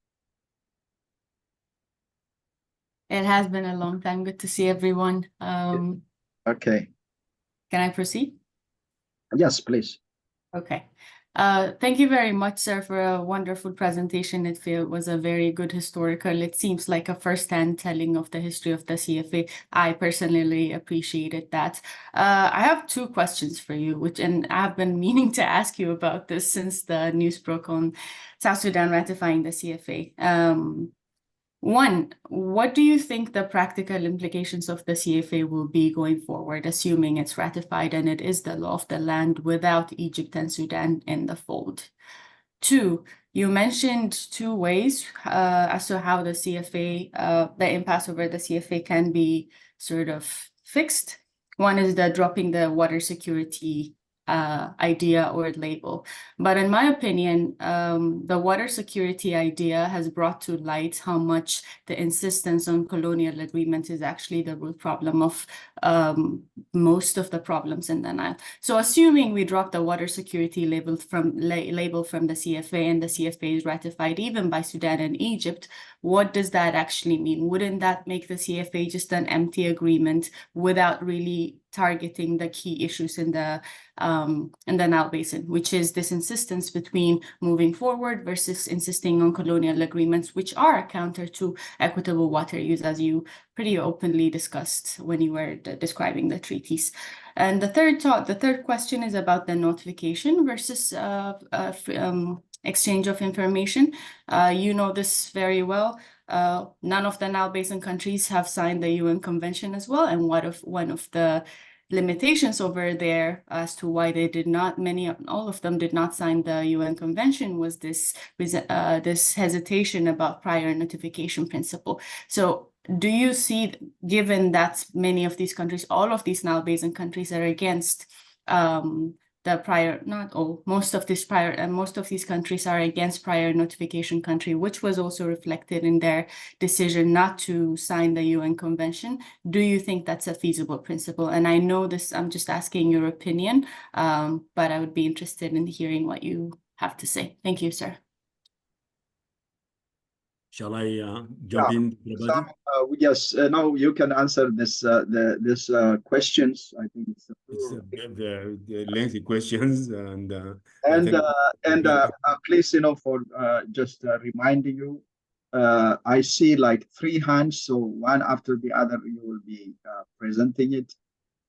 Speaker 3: It has been a long time. Good to see everyone.
Speaker 1: Okay.
Speaker 3: Can I proceed?
Speaker 1: Yes, please.
Speaker 3: Okay. Thank you very much, sir, for a wonderful presentation. It was a very good historical. It seems like a first-hand telling of the history of the CFA. I personally appreciated that. I have two questions for you, and I've been meaning to ask you about this since the news broke on South Sudan ratifying the CFA. One, what do you think the practical implications of the CFA will be going forward, assuming it's ratified and it is the law of the land without Egypt and Sudan in the fold? Two, you mentioned two ways as to how the CFA, the impasse over the CFA can be sort of fixed. One is the dropping the water security idea or label. But in my opinion, the water security idea has brought to light how much the insistence on colonial agreement is actually the root problem of most of the problems in the Nile. So assuming we drop the water security label from the CFA and the CFA is ratified even by Sudan and Egypt, what does that actually mean? Wouldn't that make the CFA just an empty agreement without really targeting the key issues in the Nile Basin, which is this insistence between moving forward versus insisting on colonial agreements, which are counter to equitable water use, as you pretty openly discussed when you were describing the treaties. And the third question is about the notification versus exchange of information. You know this very well. None of the Nile Basin countries have signed the UN Convention as well. And one of the limitations over there as to why they did not, all of them did not sign the UN Convention was this hesitation about prior notification principle. So do you see, given that many of these countries, all of these Nile Basin countries are against the prior, not all, most of these countries are against prior notification country, which was also reflected in their decision not to sign the UN Convention. Do you think that's a feasible principle? And I know this, I'm just asking your opinion, but I would be interested in hearing what you have to say. Thank you, sir.
Speaker 2: Shall I jump in?
Speaker 1: Yes, no, you can answer this questions. I think it's
Speaker 2: the lengthy questions and
Speaker 1: please, you know, for just reminding you, I see like 3 hands, so one after the other you will be presenting it.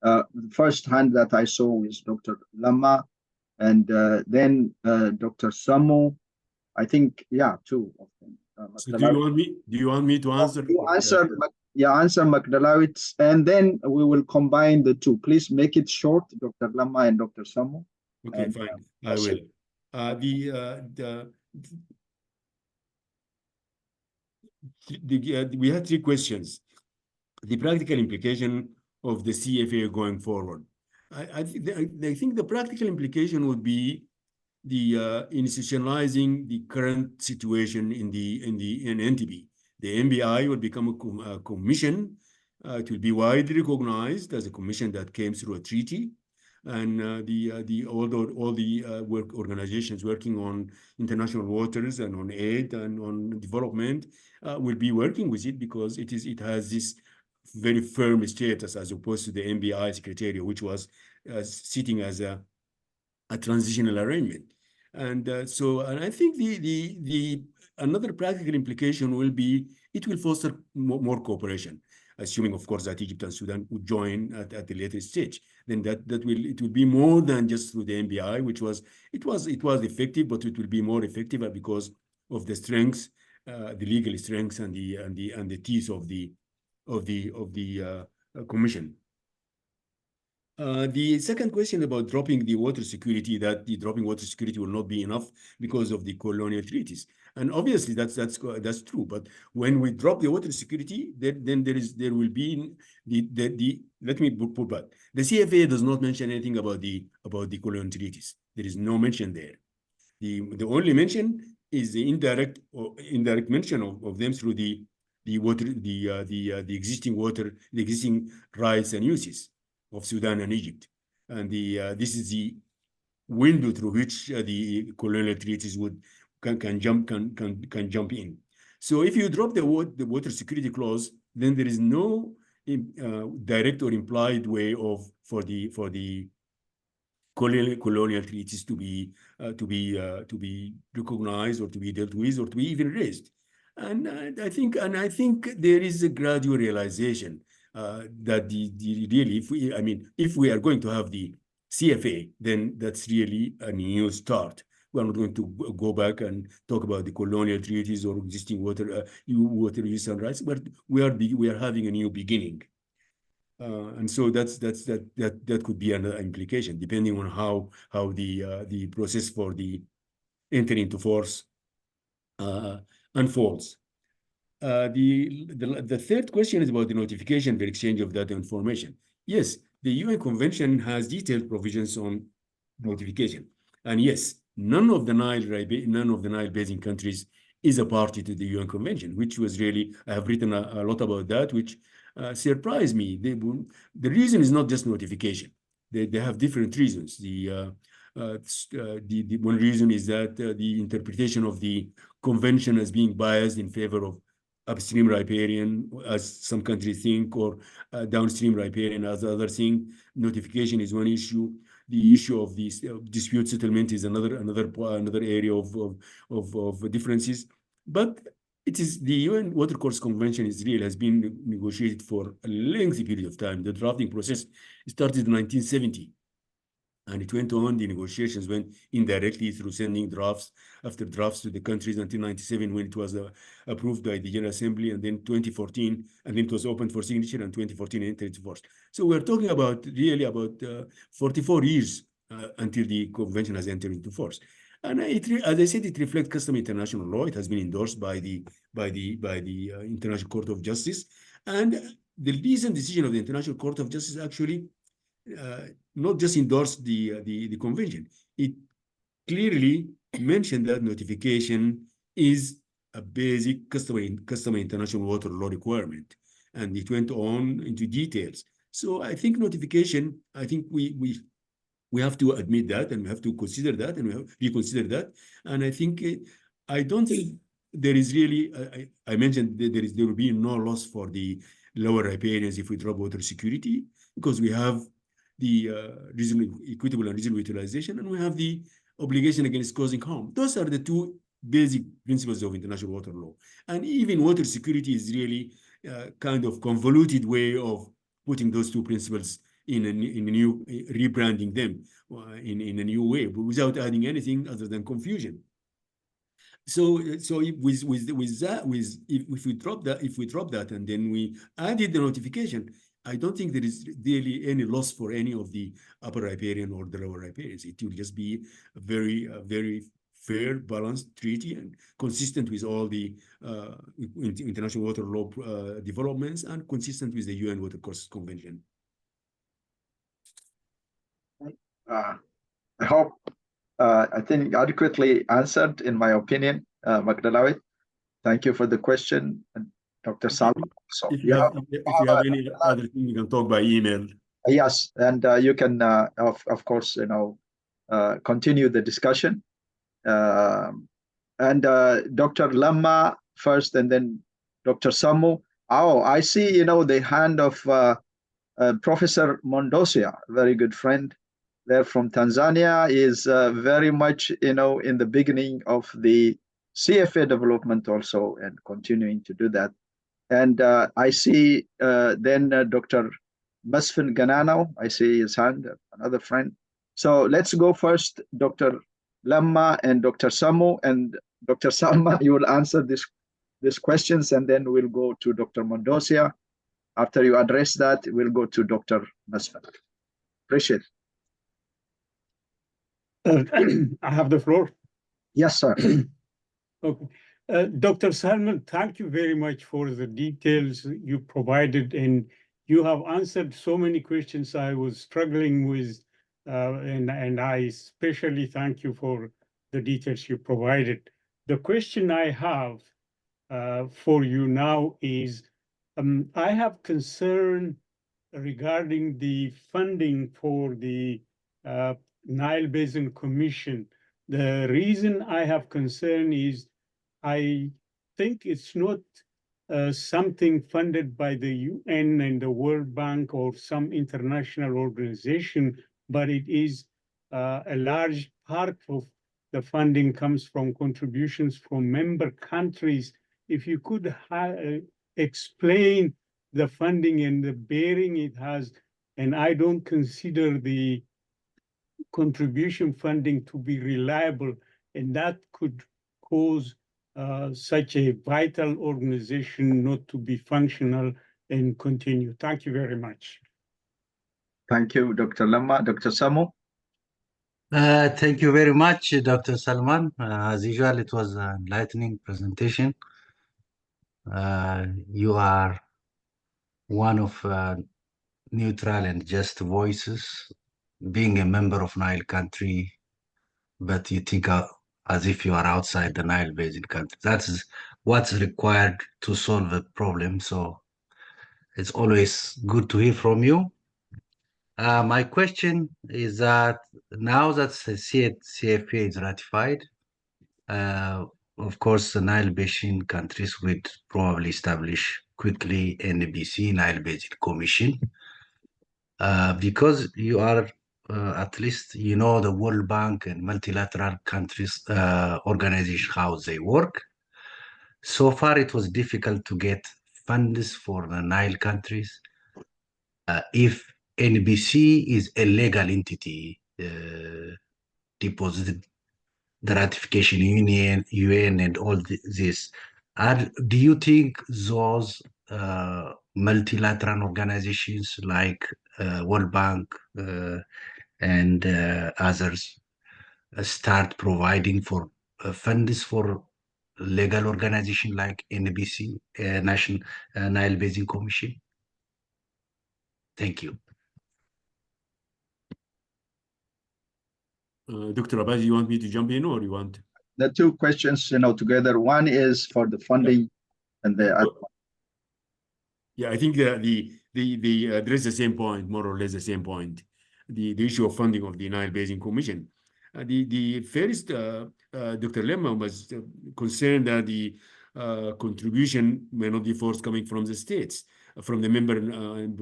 Speaker 1: The first hand that I saw is Dr. Lama, and then Dr. Samu. I think, yeah, 2 of them.
Speaker 2: So do you want me to answer?
Speaker 1: You answer, answer Magdalawitz, and then we will combine the two. Please make it short, Dr. Lama and Dr. Samu.
Speaker 2: Okay,
Speaker 1: and,
Speaker 2: fine. I will. We had three questions. The practical implication of the CFA going forward. I think the practical implication would be the institutionalizing the current situation in NTB. The NBI will become a commission. It will be widely recognized as a commission that came through a treaty, and all the work organizations working on international waters and on aid and on development will be working with it, because it has this very firm status as opposed to the NBI Secretariat, which was sitting as a transitional arrangement. And and I think the another practical implication will be it will foster more cooperation, assuming of course that Egypt and Sudan would join at the later stage. Then it will be more than just through the NBI, which was effective, but it will be more effective because of the strengths, the legal strengths and the teeth of the commission. The second question about dropping the water security, that the dropping water security will not be enough because of the colonial treaties, and obviously that's true. But when we drop the water security, then there will be let me put back. The CFA does not mention anything about the colonial treaties. There is no mention there. The only mention is the indirect mention of them through the existing rights and uses of Sudan and Egypt, and this is the window through which the colonial treaties can jump in. So if you drop the water security clause, then there is no direct or implied way for the colonial treaties to be recognized or to be dealt with or to be even raised. And I think there is a gradual realization that if we are going to have the CFA, then that's really a new start. We are not going to go back and talk about the colonial treaties or existing water use and rights, but we are having a new beginning. And so that could be another implication, depending on how the process for the entry into force unfolds. The third question is about the notification for exchange of data information. Yes, the UN Convention has detailed provisions on notification, and yes, none of the Nile Basin countries is a party to the UN Convention, which was really, I have written a lot about that, which surprised me. The reason is not just notification. They have different reasons. The one reason is that the interpretation of the convention as being biased in favor of upstream riparian, as some countries think, or downstream riparian as others think. Notification is one issue. The issue of the dispute settlement is another area of differences. But it is the UN Watercourse Convention has been negotiated for a lengthy period of time. The drafting process started in 1970. And it went on, the negotiations went indirectly through sending drafts after drafts to the countries until 1997, when it was approved by the General Assembly, and then 2014, and then it was opened for signature, and 2014 entered into force. So we're talking about 44 years until the convention has entered into force. And as I said, it reflects customary international law. It has been endorsed by the International Court of Justice. And the recent decision of the International Court of Justice actually not just endorsed the convention. It clearly mentioned that notification is a basic customary international water law requirement, and it went on into details. So I think notification, I think we have to admit that, and we have to consider that, and we have to reconsider that. And I think I don't think there is really, I mentioned that there will be no loss for the lower riparians if we drop water security, because we have the equitable and reasonable utilization, and we have the obligation against causing harm. Those are the two basic principles of international water law. And even water security is really kind of convoluted way of putting those two principles in a new, rebranding them in a new way, but without adding anything other than confusion. So if we drop that and then we added the notification, I don't think there is really any loss for any of the upper riparian or the lower riparians. It will just be a very fair, balanced treaty and consistent with all the international water law developments and consistent with the UN Water-Courses Convention.
Speaker 1: I hope I think adequately answered, in my opinion, Magdalawi. Thank you for the question, and Dr. Salman. So
Speaker 2: if you have any other thing, you can talk by email.
Speaker 1: Yes, and you can, of course, continue the discussion. And Dr. Lamma first, and then Dr. Samu. Oh, I see, the hand of Professor Mondosia, very good friend there from Tanzania, is very much, in the beginning of the CFA development also, and continuing to do that. And I see then Dr. Masfin Ganano, I see his hand, another friend. So let's go first, Dr. Lamma and Dr. Samu, and Dr. Salma, you will answer these questions, and then we'll go to Dr. Mondosia. After you address that, we'll go to Dr. Masfin. Appreciate
Speaker 4: it. I have the floor.
Speaker 1: Yes, sir.
Speaker 4: Okay. Dr. Salman, thank you very much for the details you provided, and you have answered so many questions I was struggling with, and I especially thank you for the details you provided. The question I have for you now is, I have concern regarding the funding for the Nile Basin Commission. The reason I have concern is I think it's not something funded by the UN and the World Bank or some international organization, but it is a large part of the funding comes from contributions from member countries. If you could explain the funding and the bearing it has, and I don't consider the contribution funding to be reliable, and that could cause such a vital organization not to be functional and continue. Thank you very much.
Speaker 1: Thank you, Dr. Lamma. Dr. Samu?
Speaker 5: Thank you very much, Dr. Salman. As usual, it was an enlightening presentation. You are one of neutral and just voices, being a member of Nile country, but you think as if you are outside the Nile Basin country. That's what's required to solve a problem. So it's always good to hear from you. My question is that now that the CFA is ratified, of course, the Nile Basin countries would probably establish quickly NBC, Nile Basin Commission, because you are at least the World Bank and multilateral countries organization, how they work. So far, it was difficult to get funds for the Nile countries. If NBC is a legal entity, deposited the ratification UN and all this, do you think those multilateral organizations like World Bank and others start providing for funds for legal organization like NBC, National Nile Basin Commission? Thank you.
Speaker 2: Dr. Abbas, you want me to jump in, or you want?
Speaker 1: The two questions, together. One is for the funding, and the
Speaker 2: yeah, I think they address the same point, more or less the same point. The issue of funding of the Nile Basin Commission. The first, Dr. Lemma was concerned that the contribution may not be forthcoming from the states, from the member,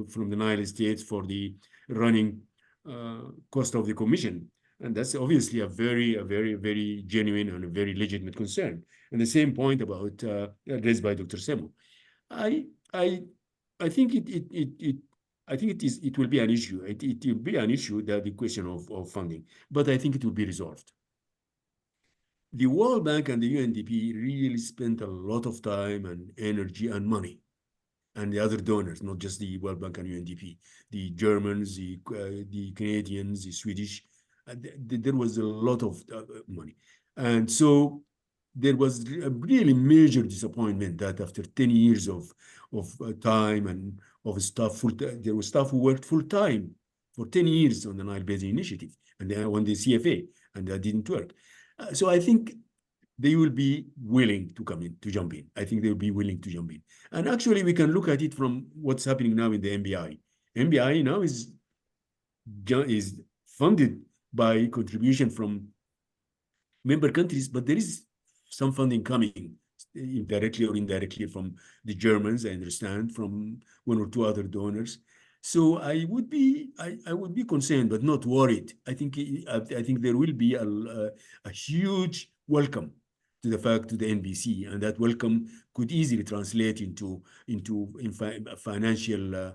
Speaker 2: from the Nile states for the running cost of the commission. And that's obviously a very genuine and a very legitimate concern. And the same point about raised by Dr. Semo. I think it will be an issue. It will be an issue, that the question of funding, but I think it will be resolved. the World Bank and the UNDP really spent a lot of time and energy and money, and the other donors, not just the World Bank and UNDP, the Germans, the Canadians, the Swedish. There was a lot of money. And so there was a really major disappointment that after 10 years of time and of staff, there was staff who worked full time for 10 years on the Nile Basin Initiative and then on the CFA, and that didn't work. So I think they will be willing to come in, to jump in. I think they will be willing to jump in. And actually, we can look at it from what's happening now in the MBI. MBI now is funded by contribution from member countries, but there is some funding coming directly or indirectly from the Germans, I understand, from one or two other donors. So I would be concerned, but not worried. I think there will be a huge welcome to the NBC, and that welcome could easily translate into financial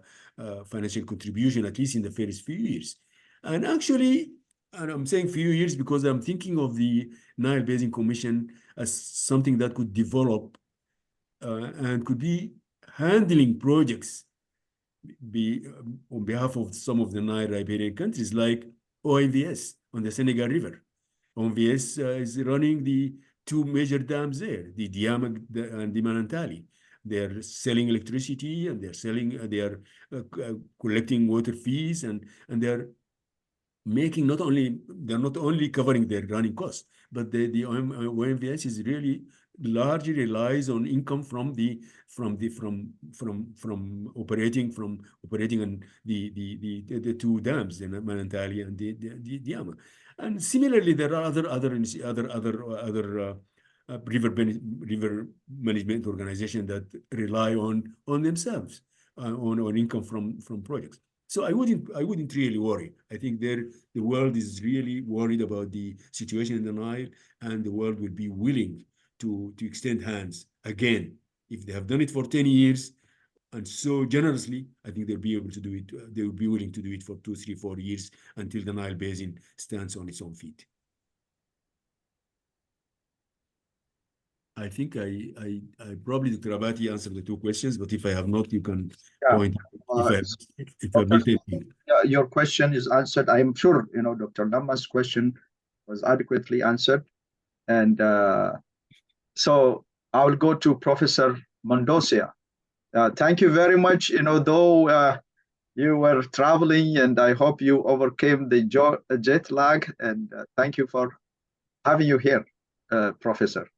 Speaker 2: contribution, at least in the first few years. And actually, and I'm saying few years because I'm thinking of the Nile Basin Commission as something that could develop and could be handling projects on behalf of some of the Nile riparian countries, like OMVS on the Senegal River. OMVS is running the two major dams there, the Diama and the Manantali. They're selling electricity, and they are collecting water fees, and they're making they're not only covering their running costs, but the OMVS is really largely relies on income from operating on the two dams, the Manantali and the Diama. And similarly, there are other river management organizations that rely on themselves on income from projects. So I wouldn't really worry. I think the world is really worried about the situation in the Nile, and the world will be willing to extend hands again. If they have done it for 10 years and so generously, I think they'll be able to do it. They will be willing to do it for 2, 3, 4 years until the Nile Basin stands on its own feet. I think I probably, Dr. Abati, answered the 2 questions, but if I have not, you can point if I've missed anything.
Speaker 1: Your question is answered. I am sure, Dr. Nama's question was adequately answered. And so I will go to Professor Mendoza. Thank you very much. Though you were traveling, and I hope you overcame the jet lag. And thank you for having you here, Professor.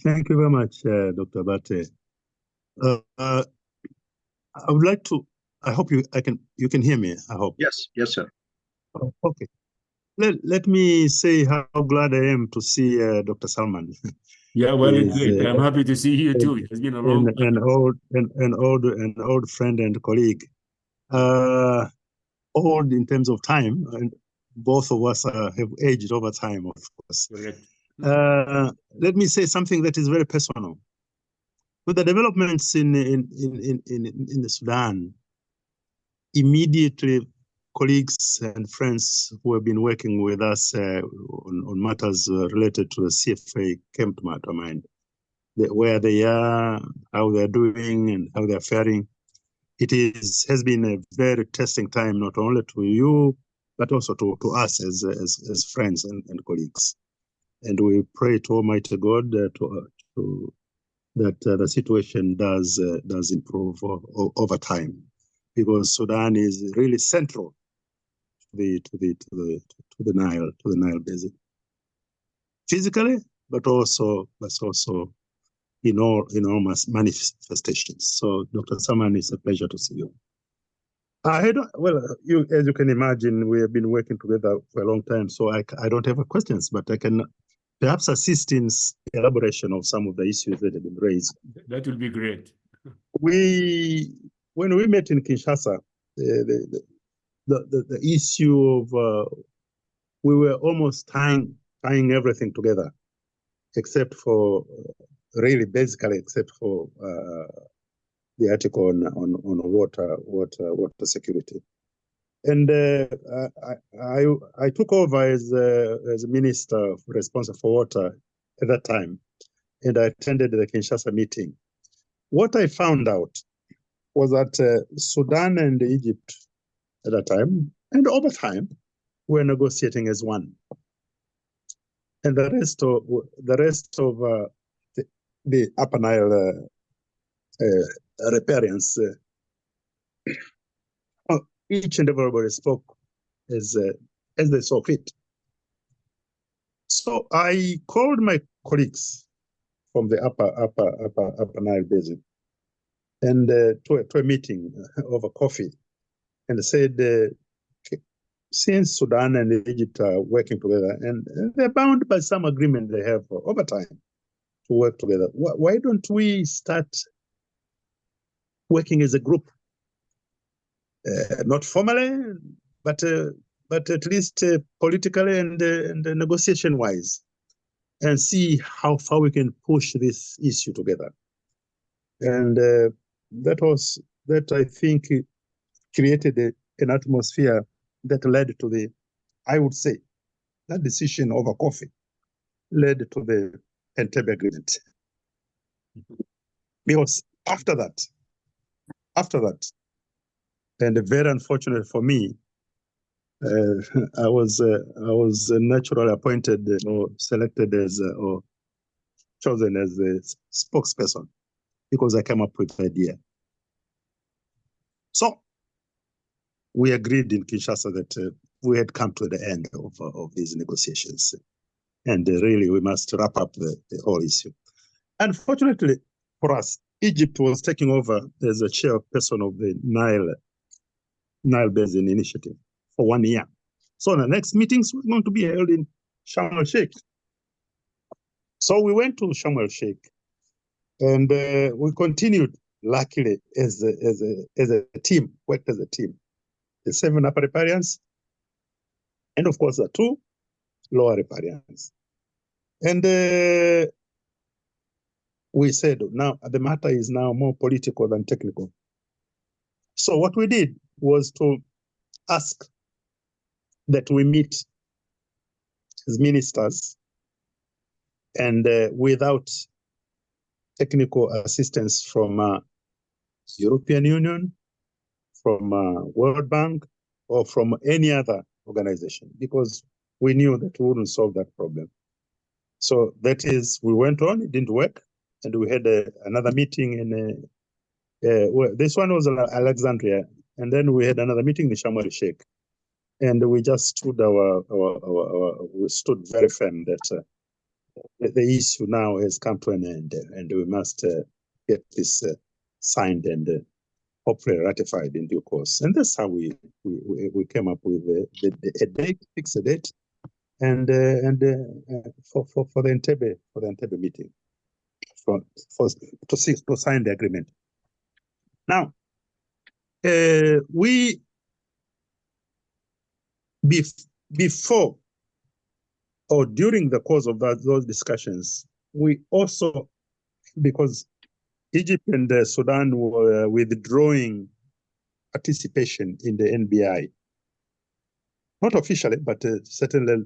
Speaker 6: Thank you very much, Dr. Abate. I would like to. I hope you can hear me. I hope.
Speaker 1: Yes, sir.
Speaker 6: Oh, okay. Let me say how glad I am to see Dr. Salman.
Speaker 2: Yeah, well, I'm happy to see you too. It has been a long
Speaker 6: an old friend and colleague. Old in terms of time, and both of us have aged over time, of course.
Speaker 2: Correct.
Speaker 6: Let me say something that is very personal. With the developments in the Sudan, immediately colleagues and friends who have been working with us on matters related to the CFA came to my mind. Where they are, how they're doing, and how they're faring. It has been a very testing time, not only to you, but also to us as friends and colleagues. And we pray to Almighty God that the situation does improve over time, because Sudan is really central to the Nile Basin, physically, but also in all manifestations. So, Dr. Salman, it's a pleasure to see you. As you can imagine, we have been working together for a long time, so I don't have questions, but I can perhaps assist in elaboration of some of the issues that have been raised.
Speaker 2: That will be great.
Speaker 6: When we met in Kinshasa, the issue of we were almost tying everything together, except for except for the article on water security. And I took over as a minister responsible for water at that time, and I attended the Kinshasa meeting. What I found out was that Sudan and Egypt at that time, and over time, were negotiating as one. And the rest of the Upper Nile riparians, each and everybody spoke as they saw fit. So I called my colleagues from the upper Nile Basin and to a meeting over coffee, and said, since Sudan and Egypt are working together and they're bound by some agreement they have over time to work together, why don't we start working as a group? Not formally, but at least politically and negotiation-wise, and see how far we can push this issue together. And that I think created an atmosphere that led to the, I would say, that decision over coffee led to the Entebbe Agreement. Because after that, and very unfortunate for me, I was naturally appointed or selected as or chosen as the spokesperson because I came up with the idea. So we agreed in Kinshasa that we had come to the end of these negotiations, and really we must wrap up the whole issue. Unfortunately for us, Egypt was taking over as a chairperson of the Nile Basin Initiative for 1 year. So the next meetings were going to be held in Sharm el-Sheikh. So we went to Sharm el-Sheikh, and we continued, luckily, as a team, worked as a team. The 7 upper riparians, and of course the 2 lower riparians. And we said, now the matter is now more political than technical. So what we did was to ask that we meet as ministers, and without technical assistance from European Union, from World Bank, or from any other organization, because we knew that we wouldn't solve that problem. So that is, we went on, it didn't work, and we had another meeting in, well, this one was Alexandria, and then we had another meeting in Sharm el-Sheikh, and we just stood we stood very firm that the issue now has come to an end, and we must get this signed and hopefully ratified in due course. And that's how we came up with a date, fix a date, and for the Entebbe meeting, to sign the agreement. Now, before or during the course of those discussions, we also, because Egypt and Sudan were withdrawing participation in the NBI, not officially, but certainly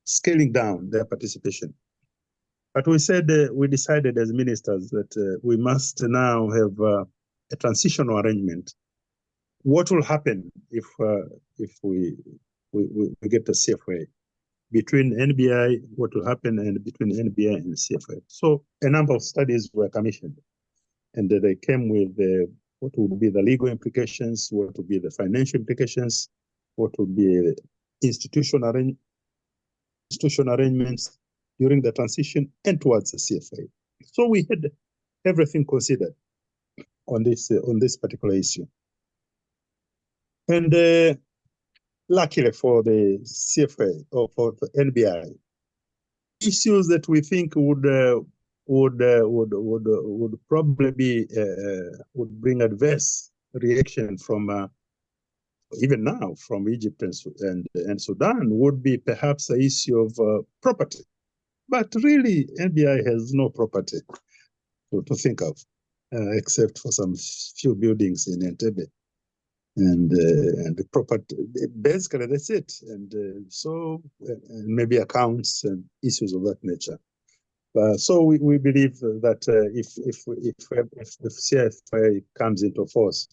Speaker 6: scaling down their participation. But we said, we decided as ministers that we must now have a transitional arrangement. What will happen if we get the CFA? Between NBI, what will happen, and between NBI and CFA. So a number of studies were commissioned, and they came with what would be the legal implications, what would be the financial implications, what would be the institutional arrangements during the transition and towards the CFA. So we had everything considered on this particular issue. And luckily for the CFA or for the NBI, issues that we think would probably be would bring adverse reaction from even now from Egypt and Sudan would be perhaps the issue of property. But really, NBI has no property to think of, except for some few buildings in Entebbe. the property. Basically, that's it. And maybe accounts and issues of that nature. So we believe that if CFA comes into force,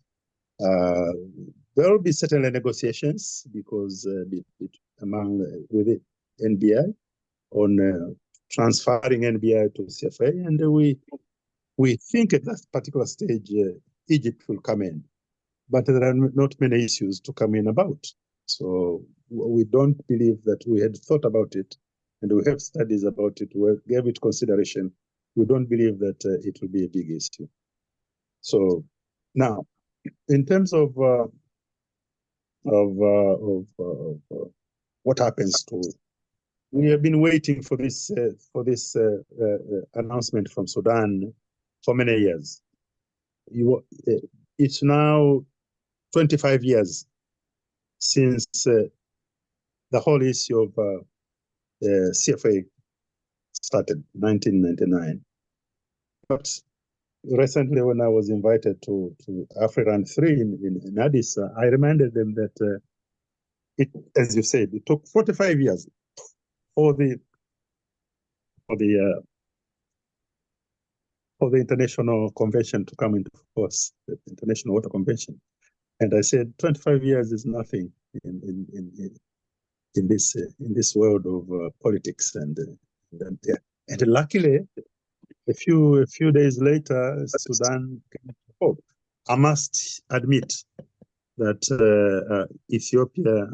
Speaker 6: there will be certainly negotiations because with the NBI on transferring NBI to CFA, and we think at that particular stage Egypt will come in, but there are not many issues to come in about. So we don't believe that we had thought about it, and we have studies about it. We gave it consideration. We don't believe that it will be a big issue. So now, in terms of what happens to, we have been waiting for this announcement from Sudan for many years. It's now 25 years since the whole issue of CFA started, 1999. But recently, when I was invited to African 3 in Addis, I reminded them that it, as you said, it took 45 years for the International Convention to come into force, the International Water Convention. And I said, 25 years is nothing in this world of politics, and luckily, a few days later, Sudan came to hope. I must admit that Ethiopia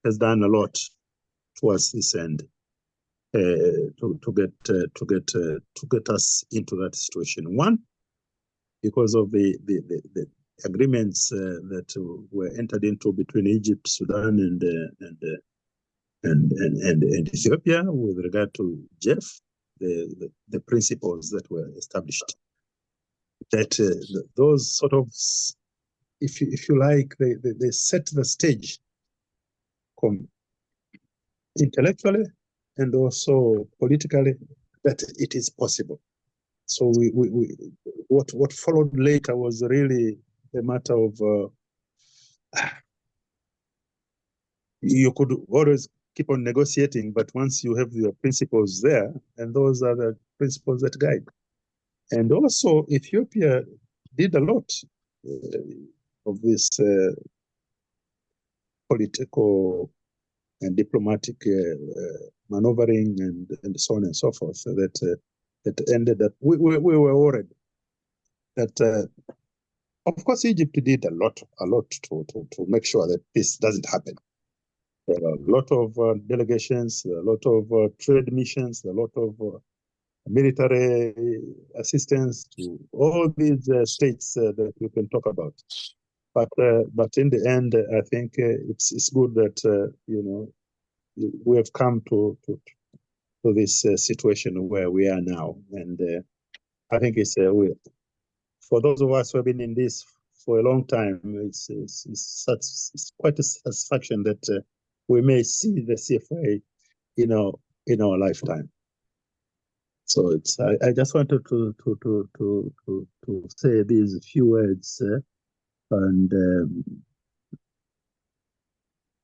Speaker 6: has done a lot towards this end to get us into that situation. One, because of the agreements that were entered into between Egypt, Sudan, and Ethiopia with regard to JEF, the principles that were established. That those sort of, if you like, they set the stage intellectually and also politically that it is possible. So what followed later was really a matter of you could always keep on negotiating, but once you have your principles there, and those are the principles that guide. And also Ethiopia did a lot of this political and diplomatic maneuvering and so on and so forth that ended up, we were worried that of course Egypt did a lot to make sure that this doesn't happen. There are a lot of delegations, a lot of trade missions, a lot of military assistance to all these states that we can talk about. But in the end, I think it's good that we have come to this situation where we are now, and I think it's for those of us who have been in this for a long time, it's quite a satisfaction that we may see the CFA in our lifetime. So it's I just wanted to say these few words, and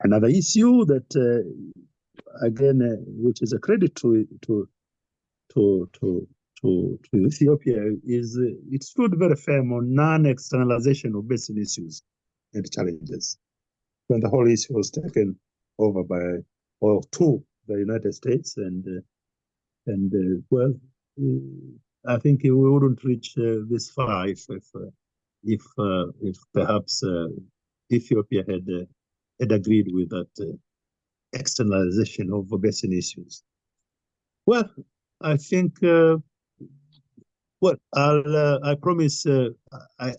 Speaker 6: another issue that again, which is a credit to Ethiopia, is it stood very firm on non-externalization of basin issues and challenges when the whole issue was taken over by or to the United States, and well, I think we wouldn't reach this far if perhaps Ethiopia had agreed with that externalization of basin issues. Well, I think I promise I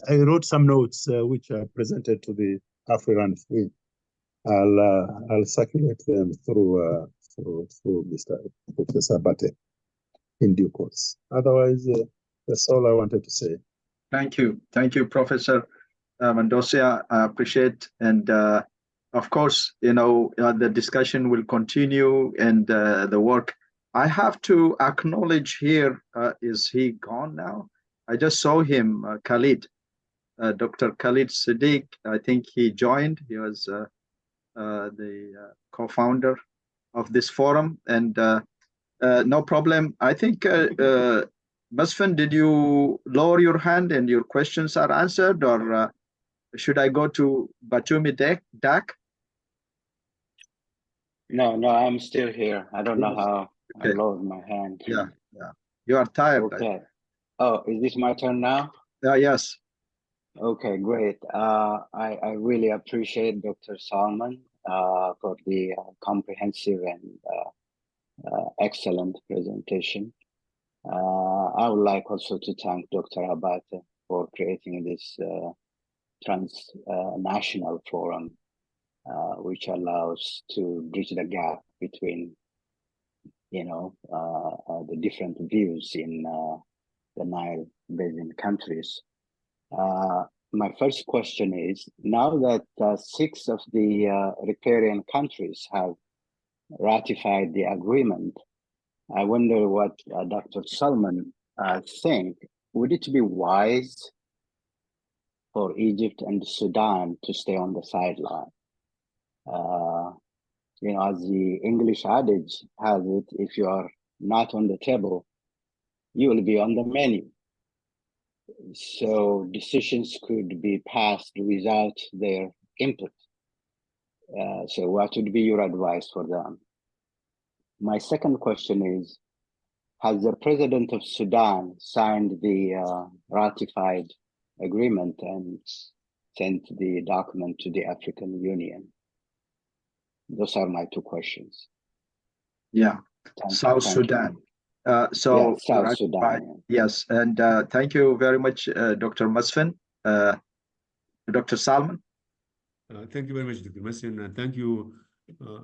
Speaker 6: wrote some notes which I presented to the African Free. I'll circulate them through Mr. Professor Bate in due course. Otherwise, that's all I wanted to say.
Speaker 1: Thank you, Professor Mendoza. I appreciate, and of course, the discussion will continue, and the work. I have to acknowledge here. Is he gone now? I just saw him, Khalid. Dr. Khalid Siddiq. I think he joined. He was the co-founder of this forum, and no problem. I think, Masfin, did you lower your hand and your questions are answered, or should I go to Batumi Dak?
Speaker 7: No, I'm still here. I don't know how I
Speaker 1: Okay.
Speaker 7: lowered my hand.
Speaker 1: Yeah. You are tired.
Speaker 7: Okay. Oh, is this my turn now?
Speaker 1: Yes.
Speaker 7: Okay, great. I really appreciate Dr. Salman for the comprehensive and excellent presentation. I would like also to thank Dr. Abate for creating this transnational forum, which allows to bridge the gap between, the different views in the Nile Basin countries. My first question is, now that 6 of the riparian countries have ratified the agreement, I wonder what Dr. Salman think. Would it be wise for Egypt and Sudan to stay on the sideline? As the English adage has it, if you are not on the table, you will be on the menu. So decisions could be passed without their input. So what would be your advice for them? My second question is, has the president of Sudan signed the ratified agreement and sent the document to the African Union? Those are my 2 questions.
Speaker 1: Yeah. South Sudan. So
Speaker 7: South Sudan.
Speaker 1: Yes, and thank you very much, Dr. Masfin. Dr. Salman.
Speaker 2: Thank you very much, Dr. Masfin, and thank you.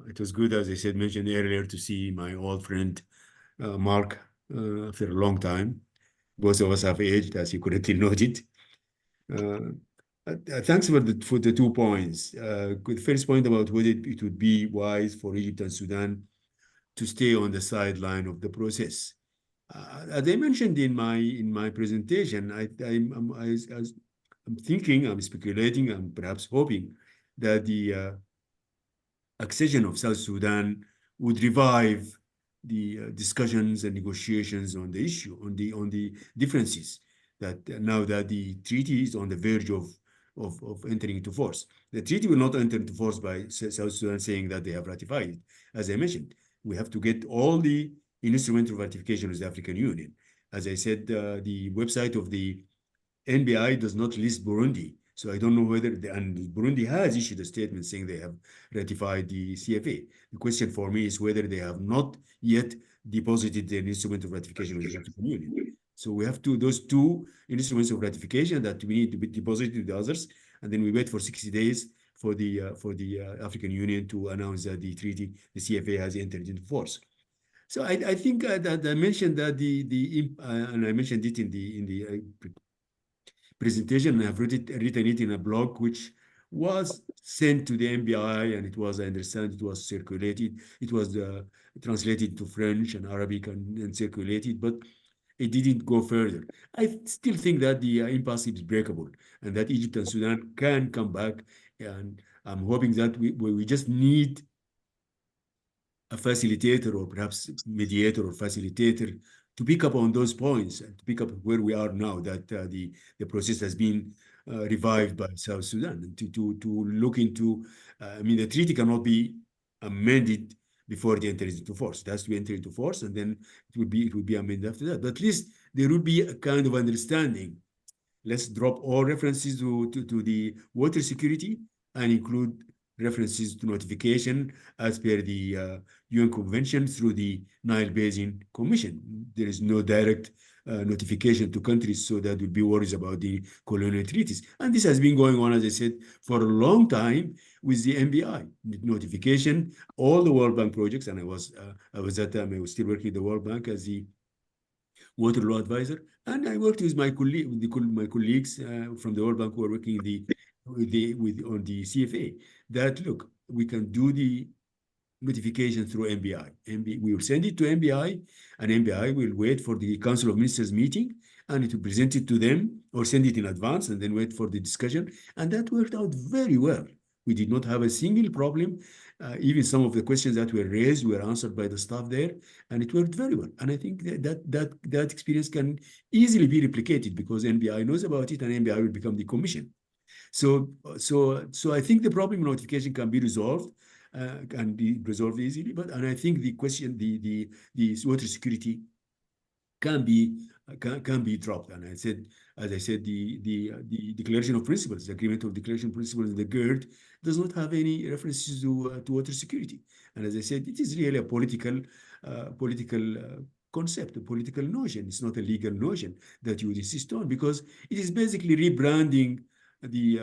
Speaker 2: It was good, as I said, mentioned earlier, to see my old friend Mark after a long time. Both of us have aged, as you correctly noted. Thanks for the 2 points. The first point about whether it would be wise for Egypt and Sudan to stay on the sideline of the process. As I mentioned in my presentation, I'm thinking, I'm speculating, I'm perhaps hoping that the accession of South Sudan would revive the discussions and negotiations on the issue, on the differences that now that the treaty is on the verge of entering into force. The treaty will not enter into force by South Sudan saying that they have ratified it. As I mentioned, we have to get all the instruments of ratification with the African Union. As I said, the website of the NBI does not list Burundi. So I don't know whether, and Burundi has issued a statement saying they have ratified the CFA. The question for me is whether they have not yet deposited an instrument of ratification with the African Union. So we have those 2 instruments of ratification that we need to be deposited with the others, and then we wait for 60 days for the African Union to announce that the treaty, the CFA, has entered into force. So I think that I mentioned that and I mentioned it in the presentation. I've written it in a blog which was sent to the NBI, and it was, I understand, it was circulated. It was translated to French and Arabic and circulated, but it didn't go further. I still think that the impasse is breakable and that Egypt and Sudan can come back, and I'm hoping that we just need a facilitator, or perhaps mediator or facilitator, to pick up on those points and to pick up where we are now, that the process has been revived by South Sudan, and to look into, the treaty cannot be amended before it enters into force. It has to enter into force, and then it would be amended after that. But at least there would be a kind of understanding. Let's drop all references to the water security and include references to notification as per the UN Convention through the Nile Basin Commission. There is no direct notification to countries, so that would be worries about the colonial treaties. And this has been going on, as I said, for a long time with the NBI. Notification, all the World Bank projects, and I was at that time, I was still working at the World Bank as the water law advisor, and I worked with my colleagues from the World Bank who were working on the CFA, that look, we can do the notification through NBI. We will send it to NBI, and NBI will wait for the Council of Ministers meeting, and it will present it to them or send it in advance and then wait for the discussion. And that worked out very well. We did not have a single problem. Even some of the questions that were raised were answered by the staff there, and it worked very well. And I think that experience can easily be replicated because NBI knows about it, and NBI will become the commission. So I think the problem notification can be resolved, easily. And I think the question, the water security can be dropped. And as I said, the declaration of principles, the agreement of declaration of principles, the GERD does not have any references to water security. And as I said, it is really a political concept, a political notion. It's not a legal notion that you would insist on, because it is basically rebranding the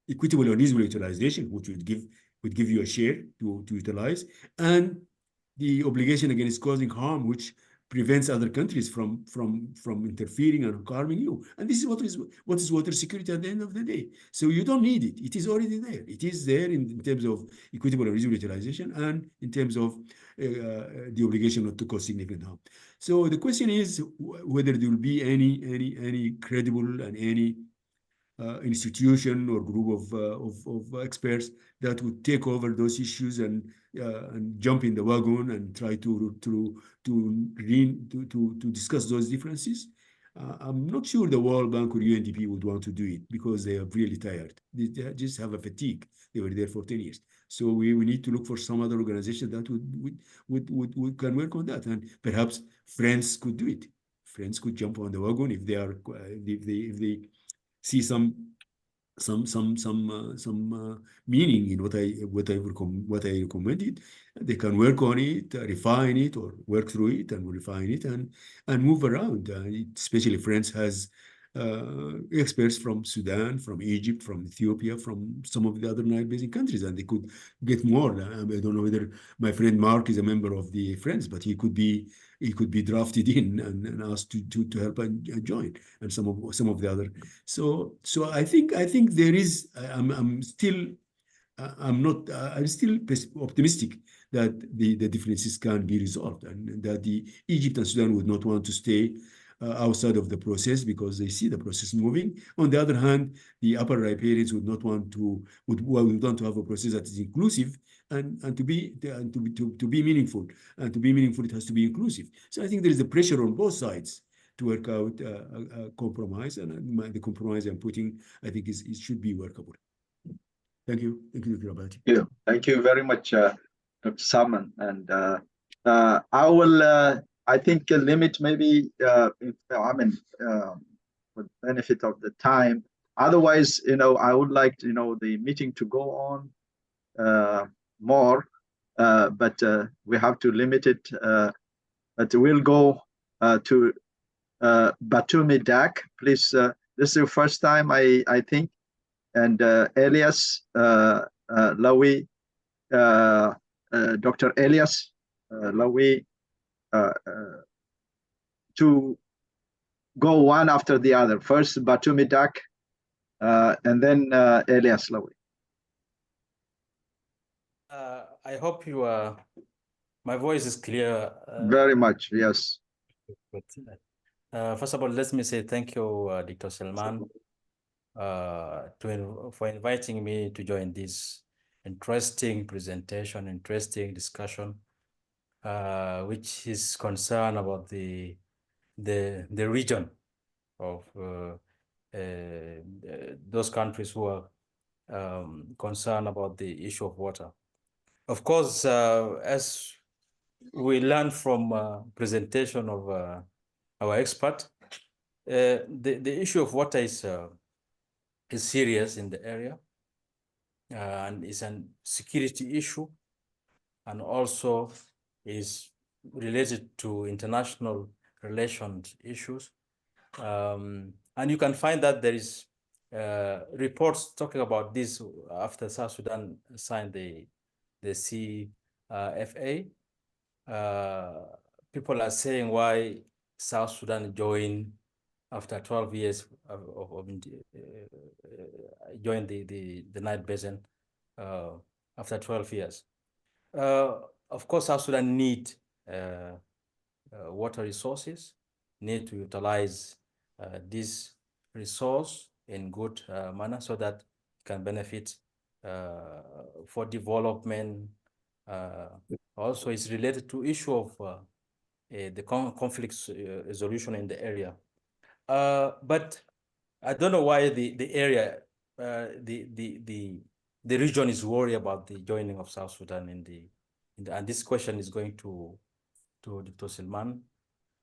Speaker 2: equitable or reasonable utilization, which would give you a share to utilize, and the obligation against causing harm, which prevents other countries from interfering and harming you. And this is what is water security at the end of the day. So you don't need it. It is already there. It is there in terms of equitable or reasonable utilization, and in terms of the obligation not to cause significant harm. So the question is whether there will be any credible and any institution or group of experts that would take over those issues and jump in the wagon and try to discuss those differences. I'm not sure the World Bank or UNDP would want to do it, because they are really tired. They just have a fatigue. They were there for 10 years. So we need to look for some other organization that would can work on that, and perhaps friends could do it. Friends could jump on the wagon if they see some meaning in what I recommended. They can work on it, refine it, or work through it and refine it and move around. Especially France has experts from Sudan, from Egypt, from Ethiopia, from some of the other Nile Basin countries, and they could get more. I don't know whether my friend Mark is a member of the Friends, but he could be drafted in and asked to help and join, and some of the other. So I think there is. I'm still optimistic that the differences can be resolved, and that the Egypt and Sudan would not want to stay outside of the process because they see the process moving. On the other hand, the upper riparians would want to have a process that is inclusive and to be meaningful. And to be meaningful, it has to be inclusive. So I think there is a pressure on both sides to work out a compromise, and the compromise I'm putting, I think, it should be workable. Thank you. Thank you, Dr. Abati.
Speaker 1: Yeah, thank you very much, Dr. Salman. And I will, I think, limit maybe, for the benefit of the time. Otherwise, I would like, the meeting to go on more, but we have to limit it. But we'll go to Batumi Dak. Please, this is the first time, I think. And Elias Lawi, Dr. Elias Lawi, to go one after the other. First Batumi Dak, and then Elias Lawi.
Speaker 8: I hope my voice is clear.
Speaker 1: Very much, yes.
Speaker 8: First of all, let me say thank you, Dr. Salman, for inviting me to join this interesting presentation, interesting discussion, which is concerned about the region of those countries who are concerned about the issue of water. Of course, as we learned from presentation of our expert, the issue of water is serious in the area, and is a security issue, and also is related to international relations issues. And you can find that there is reports talking about this after South Sudan signed the CFA. People are saying why South Sudan joined after 12 years of joined the Nile Basin after 12 years. Of course, South Sudan need water resources, need to utilize this resource in good manner so that it can benefit for development. Also, it's related to issue of the conflict resolution in the area. But I don't know why the area, the region is worried about the joining of South Sudan and this question is going to Dr. Salman.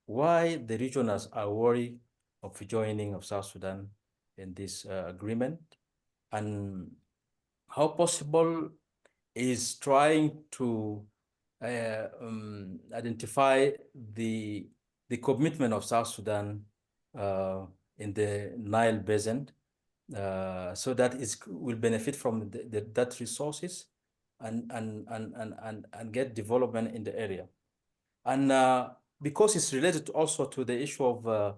Speaker 8: Why the regions are worried of joining of South Sudan in this agreement, and how possible is trying to identify the commitment of South Sudan in the Nile Basin so that it will benefit from that resources and get development in the area. And because it's related also to the issue of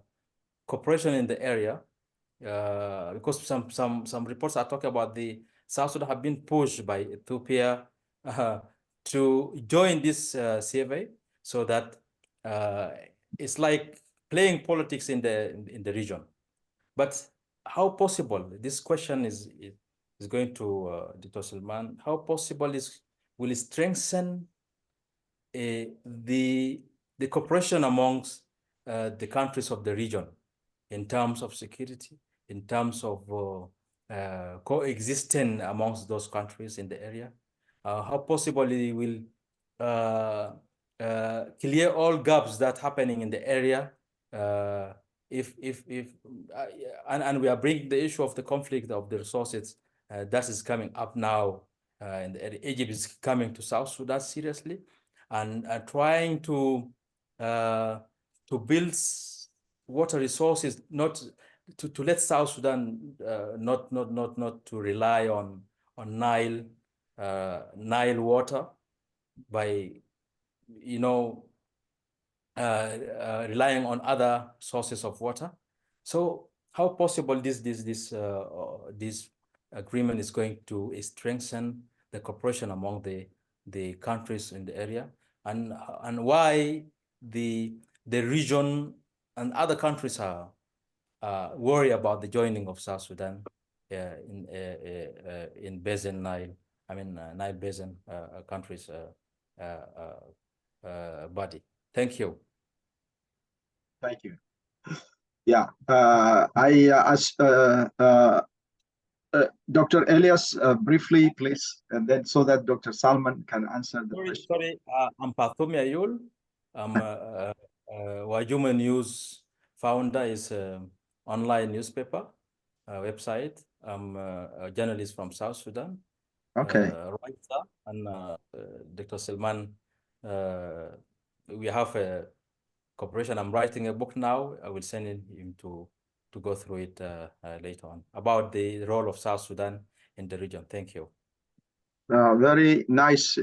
Speaker 8: cooperation in the area, because some reports are talking about the South Sudan have been pushed by Ethiopia to join this CFA, so that it's like playing politics in the region. But how possible? This question is going to Dr. Salman. How possible will it strengthen the cooperation amongst the countries of the region in terms of security, in terms of coexisting amongst those countries in the area? How possible it will clear all gaps that happening in the area? And we are bringing the issue of the conflict of the resources that is coming up now in the area. Egypt is coming to South Sudan seriously and trying to build water resources, not to let South Sudan not to rely on Nile water by relying on other sources of water. So how possible this agreement is going to strengthen the cooperation among the countries in the area, and why the region and other countries are worried about the joining of South Sudan in Basin Nile, Nile Basin countries body. Thank you.
Speaker 1: Thank you. Yeah, Dr. Elias, briefly, please, and then so that Dr. Salman can answer the question.
Speaker 8: Sorry, I'm Pathumi Ayul. I'm Wajuma News founder, is online newspaper website. I'm a journalist from South Sudan.
Speaker 1: Okay.
Speaker 8: Writer, and Dr. Salman, we have a cooperation. I'm writing a book now. I will send him to go through it later on about the role of South Sudan in the region. Thank you.
Speaker 1: Very nice,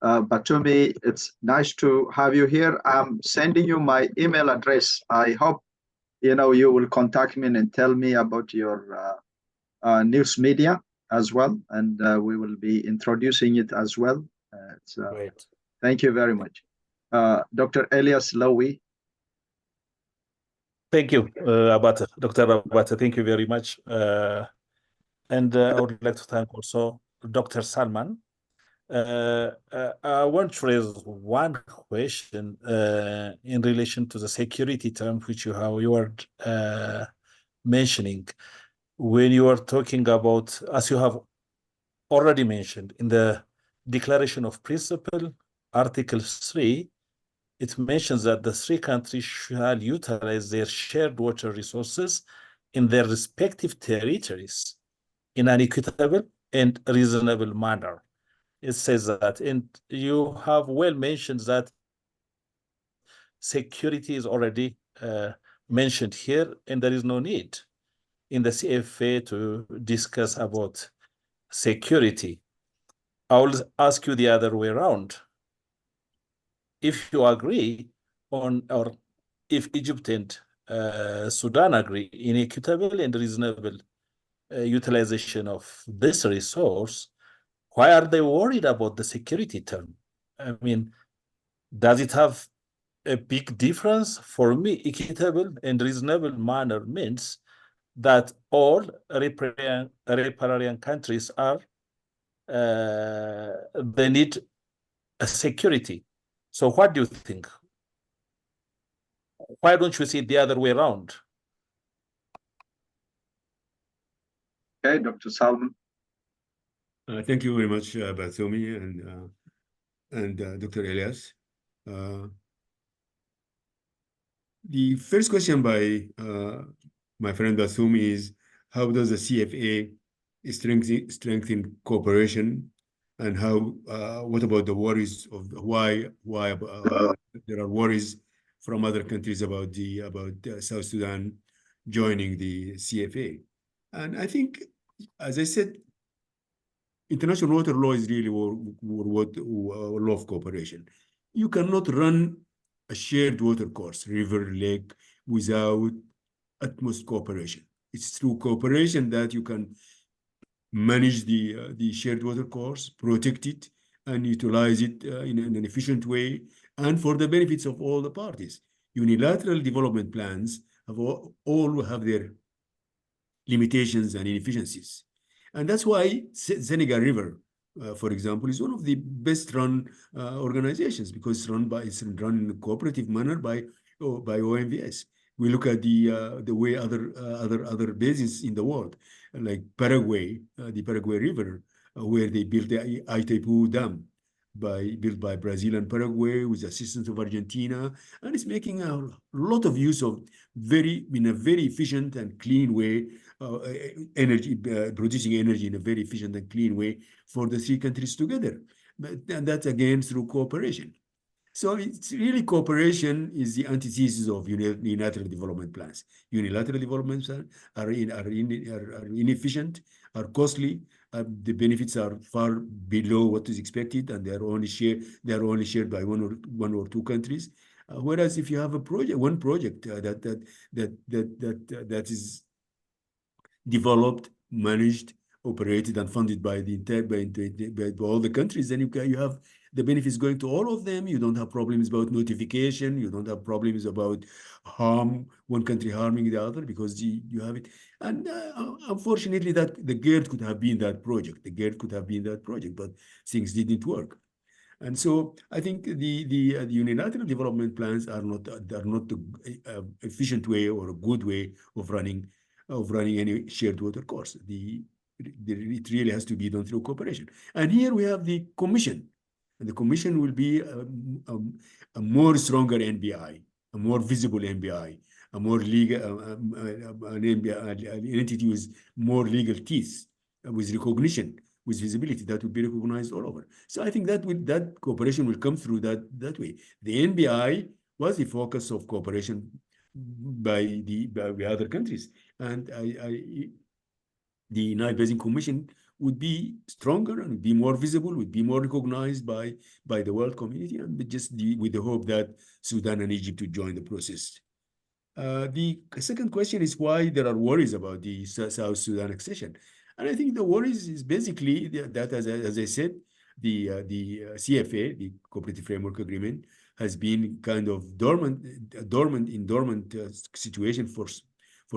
Speaker 1: Batumi, it's nice to have you here. I'm sending you my email address. I hope, you will contact me and tell me about your news media as well. And we will be introducing it as well.
Speaker 8: Great.
Speaker 1: Thank you very much. Dr. Elias Lowy.
Speaker 9: Thank you, Abata. Dr. Abata, thank you very much. And I would like to thank also Dr. Salman. I want to raise one question in relation to the security term which you were mentioning. When you are talking about, as you have already mentioned, in the Declaration of Principle, Article 3, it mentions that the three countries shall utilize their shared water resources in their respective territories in an equitable and reasonable manner. It says that, and you have well mentioned that security is already mentioned here, and there is no need in the CFA to discuss about security. I will ask you the other way around. If you agree on, or if Egypt and Sudan agree in equitable and reasonable utilization of this resource, why are they worried about the security term? I mean, does it have a big difference. For me, equitable and reasonable manner means that all riparian countries are they need a security. So what do you think? Why don't you see it the other way around?
Speaker 1: Okay, Dr. Salman.
Speaker 2: Thank you very much, Bathoumi and Dr. Elias. The first question by my friend Bathoumi is, how does the CFA strengthen cooperation, and what about the worries of why there are worries from other countries about South Sudan joining the CFA? And I think, as I said, international water law is really law of cooperation. You cannot run a shared water course, river, lake, without utmost cooperation. It's through cooperation that you can manage the shared water course, protect it, and utilize it in an efficient way, and for the benefits of all the parties. Unilateral development plans all have their limitations and inefficiencies. And that's why Senegal River, for example, is one of the best run organizations, because it's run in a cooperative manner by OMVS. We look at the way other basins in the world, like Paraguay, the Paraguay River, where they built the Itaipu Dam, built by Brazil and Paraguay with the assistance of Argentina, and it's making a lot of use of in a very efficient and clean way, producing energy in a very efficient and clean way for the three countries together. And that's again through cooperation. So it's really cooperation is the antithesis of unilateral development plans. Unilateral development plans are inefficient, are costly. The benefits are far below what is expected, and they are only shared by one or two countries. Whereas if you have one project that is developed, managed, operated, and funded by all the countries, then you have the benefits going to all of them. You don't have problems about notification. You don't have problems about one country harming the other, because you have it. And unfortunately, that the GERD could have been that project. The GERD could have been that project, but things didn't work. And so I think the unilateral development plans are not the efficient way or a good way of running any shared water course. It really has to be done through cooperation. And here we have the Commission. And the Commission will be a more stronger NBI, a more visible NBI, a more legal, an entity with more legal teeth, with recognition, with visibility that will be recognized all over. So I think that cooperation will come through that way. The NBI was the focus of cooperation by other countries, and the Nile Basin Commission would be stronger and would be more visible, would be more recognized by the world community, and with the hope that Sudan and Egypt would join the process. The second question is why there are worries about the South Sudan accession. And I think the worries is basically that, as I said, the CFA, the Cooperative Framework Agreement, has been kind of dormant situation for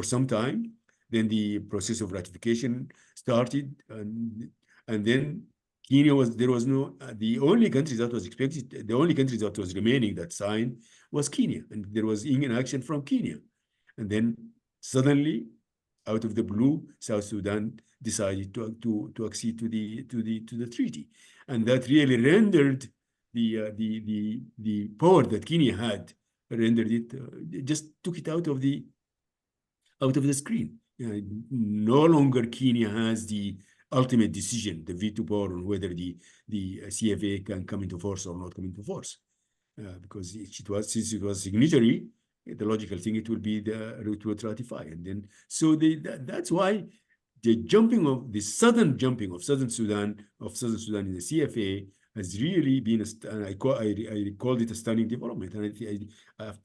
Speaker 2: some time. Then the process of ratification started, and then Kenya the only country that was expected, the only country that was remaining that signed was Kenya, and there was inaction from Kenya. And then suddenly, out of the blue, South Sudan decided to accede to the treaty, and that really rendered the power that Kenya had, rendered it, just took it out of the screen. No longer Kenya has the ultimate decision, the veto power on whether the CFA can come into force or not come into force, because since it was signatory, the logical thing it will be to ratify, and then so that's why the sudden jumping of Southern Sudan in the CFA has really been I called it a stunning development. And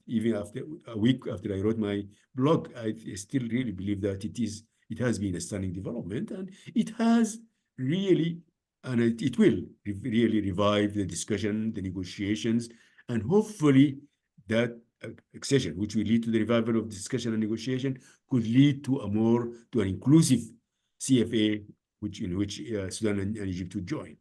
Speaker 2: even after a week after I wrote my blog, I still really believe that it has been a stunning development, and it has really, and it will really revive the discussion, the negotiations, and hopefully that accession, which will lead to the revival of discussion and negotiation, could lead to an inclusive CFA, in which Sudan and Egypt would join.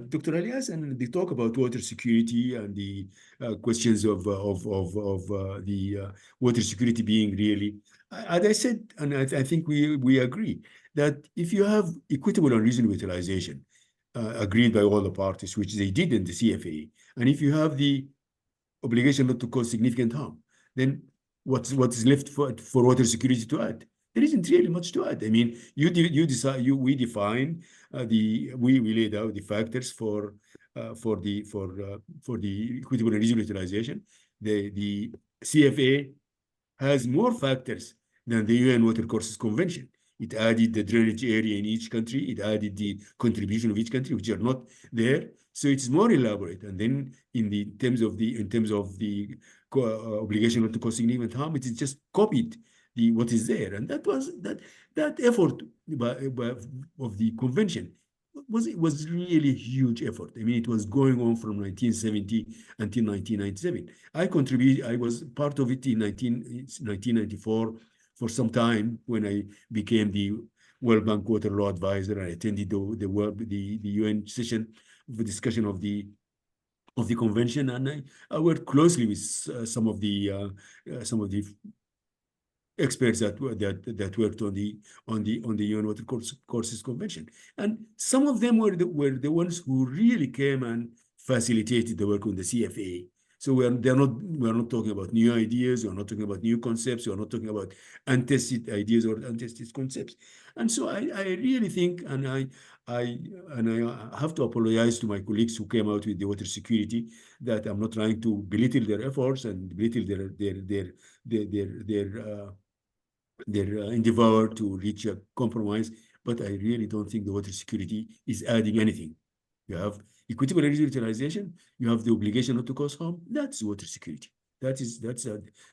Speaker 2: Dr. Alias, and they talk about water security and the questions of the water security being really, as I said, and I think we agree that if you have equitable and reasonable utilization agreed by all the parties, which they did in the CFA, and if you have the obligation not to cause significant harm, then what's left for water security to add? There isn't really much to add. I mean, we define we laid out the factors for the equitable and reasonable utilization. The CFA has more factors than the UN Water Courses Convention. It added the drainage area in each country. It added the contribution of each country, which are not there. So it's more elaborate. And then in terms of the obligation not to cause significant harm, it is just copied what is there. And that was that effort of the convention was really a huge effort. I mean, it was going on from 1970 until 1997. I was part of it in 1994 for some time when I became the World Bank Water Law Advisor. I attended the UN session of the discussion of the convention, and I worked closely with some of the experts that worked on the UN Water Courses Convention, and some of them were the ones who really came and facilitated the work on the CFA. So we're not talking about new ideas. We're not talking about new concepts. We're not talking about untested ideas or untested concepts. And so I really think, and I have to apologize to my colleagues who came out with the water security, that I'm not trying to belittle their efforts and belittle their endeavor to reach a compromise. But I really don't think the water security is adding anything. You have equitable energy utilization. You have the obligation not to cause harm. That's water security.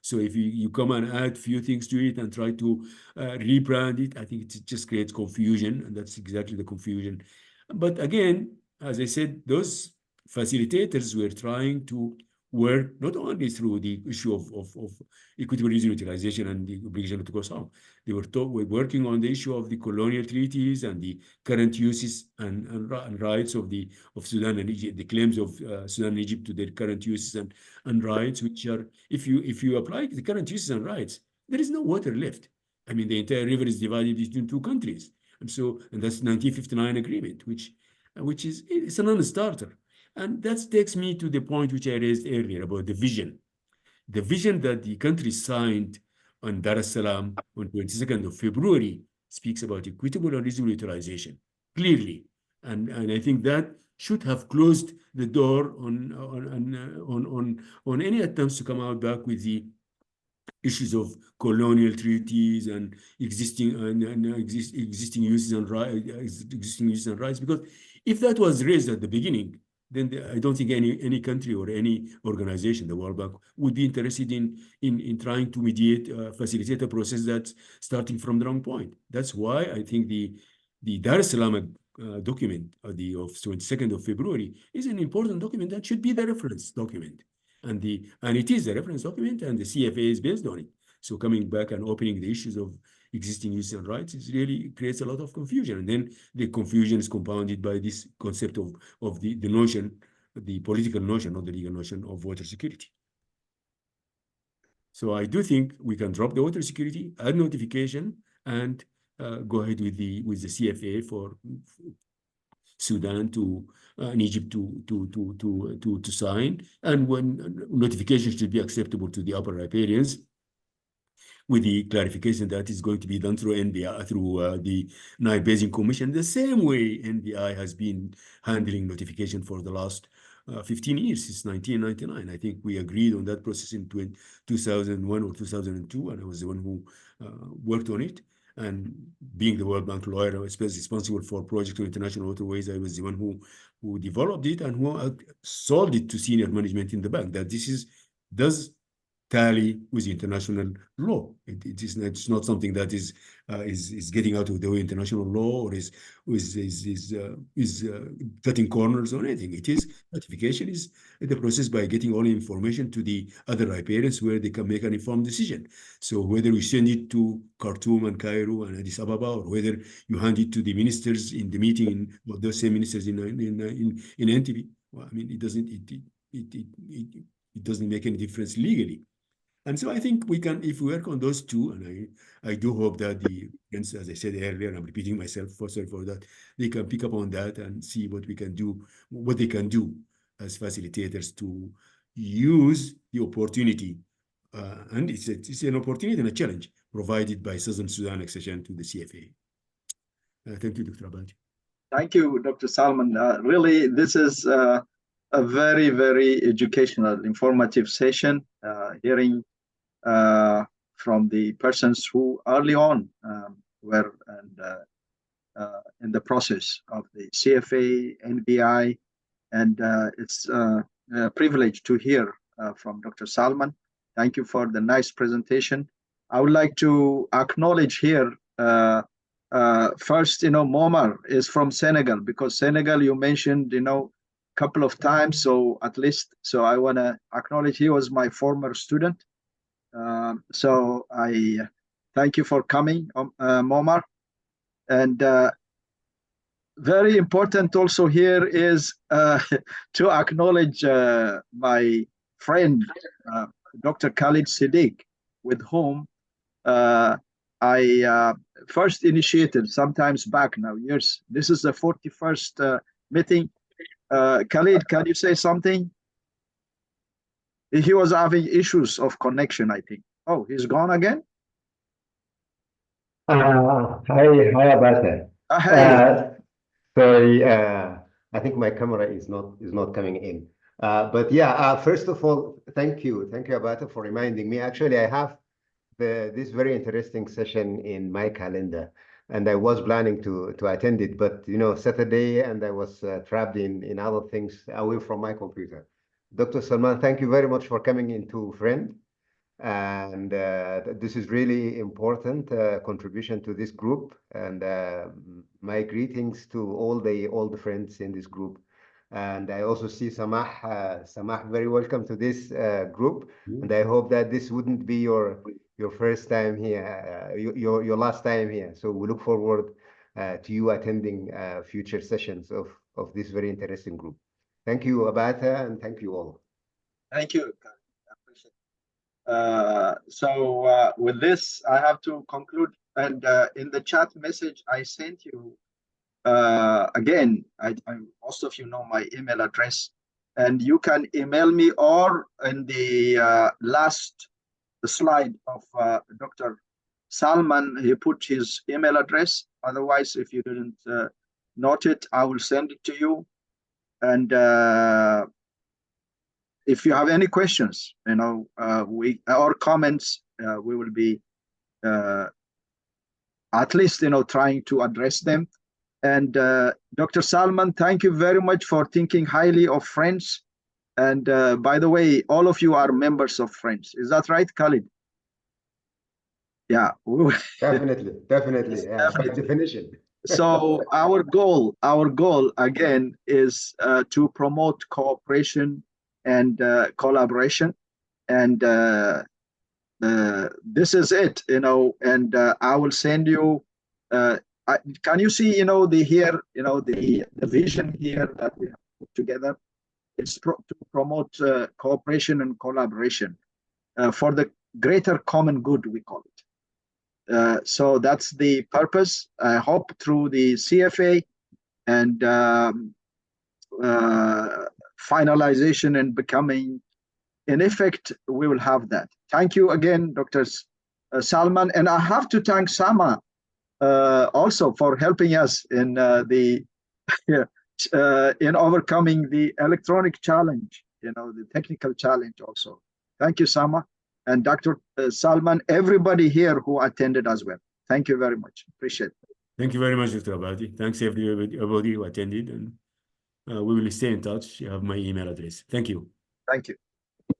Speaker 2: So if you come and add few things to it and try to rebrand it, I think it just creates confusion, and that's exactly the confusion. But again, as I said, those facilitators were trying to work not only through the issue of equitable resource utilization and the obligation not to cause harm. They were working on the issue of the colonial treaties and the current uses and rights of Sudan and Egypt, the claims of Sudan and Egypt to their current uses and rights, which are, if you apply the current uses and rights, there is no water left. I mean, the entire river is divided between two countries, and that's 1959 agreement, which is it's a non-starter. And that takes me to the point which I raised earlier about the vision. The vision that the country signed on Dar es Salaam on 22nd of February speaks about equitable and reasonable utilization, clearly. And I think that should have closed the door on any attempts to come out back with the issues of colonial treaties and existing uses and rights, because if that was raised at the beginning, then I don't think any country or any organization, the World Bank, would be interested in trying to mediate, facilitate a process that's starting from the wrong point. That's why I think the Dar es Salaam document of 22nd of February is an important document that should be the reference document. And it is a reference document, and the CFA is based on it. So coming back and opening the issues of existing uses and rights really creates a lot of confusion. And then the confusion is compounded by this concept of the notion, the political notion, not the legal notion of water security. So I do think we can drop the water security, add notification, and go ahead with the CFA for Sudan and Egypt to sign, and when notification should be acceptable to the upper riparians, with the clarification that is going to be done through NBI, through the Nile Basin Commission, the same way NBI has been handling notification for the last 15 years, since 1999. I think we agreed on that process in 2001 or 2002, and I was the one who worked on it. And being the World Bank lawyer, I was responsible for project on international waterways. I was the one who developed it and who sold it to senior management in the bank, that this does tally with international law. It's not something that is getting out of the way international law or is cutting corners or anything. It is ratification is the process by getting all information to the other riparians where they can make an informed decision. So whether we send it to Khartoum and Cairo and Addis Ababa, or whether you hand it to the ministers in the meeting, or those same ministers in Entebbe, well, I mean, it doesn't make any difference legally. And so I think we can, if we work on those two, and I do hope that the friends, as I said earlier, I'm repeating myself, sorry for that, they can pick up on that and see what we can do, what they can do as facilitators to use the opportunity. And it's an opportunity and a challenge provided by Southern Sudan accession to the CFA. Thank you, Dr. Abadi.
Speaker 1: Thank you, Dr. Salman. Really, this is a very, very educational, informative session, hearing from the persons who early on were in the process of the CFA, NBI, and it's a privilege to hear from Dr. Salman. Thank you for the nice presentation. I would like to acknowledge here first, Momar is from Senegal, because Senegal you mentioned, a couple of times, so at least, so I want to acknowledge he was my former student. So I thank you for coming, Momar. And very important also here is to acknowledge my friend, Dr. Khalid Siddiq, with whom I first initiated sometimes back now, years. This is the 41st meeting. Khalid, can you say something? He was having issues of connection, I think. Oh, he's gone again?
Speaker 10: Hi, Abata.
Speaker 1: Hey.
Speaker 10: Sorry, I think my camera is not coming in. But yeah, first of all, thank you, Abata, for reminding me. Actually, I have this very interesting session in my calendar, and I was planning to attend it, but Saturday, and I was trapped in other things away from my computer. Dr. Salman, thank you very much for coming into Friend, and this is really important contribution to this group, and my greetings to all the friends in this group. And I also see Samah, very welcome to this group, and I hope that this wouldn't be your first time here, your last time here. So we look forward to you attending future sessions of this very interesting group. Thank you, Abata, and thank you all.
Speaker 1: Thank you. I appreciate it. So with this, I have to conclude. And in the chat message I sent you, again, most of you know my email address, and you can email me, or in the last slide of Dr. Salman, he put his email address. Otherwise, if you didn't note it, I will send it to you. And if you have any questions, or comments, we will be at least trying to address them. And Dr. Salman, thank you very much for thinking highly of Friends. And by the way, all of you are members of Friends. Is that right, Khalid? Yeah.
Speaker 10: Definitely. Yeah, by definition.
Speaker 1: So our goal again is to promote cooperation and collaboration, and this is it, and I will send you. Can you see, the vision here that we have put together? It's to promote cooperation and collaboration for the greater common good, we call it. So that's the purpose. I hope through the CFA and finalization and becoming in effect, we will have that. Thank you again, Dr. Salman. And I have to thank Sama also for helping us in in overcoming the electronic challenge, the technical challenge also. Thank you, Sama. And Dr. Salman, everybody here who attended as well. Thank you very much. Appreciate it.
Speaker 2: Thank you very much, Dr. Abadi. Thanks everybody who attended, and we will stay in touch. You have my email address. Thank you.
Speaker 1: Thank you.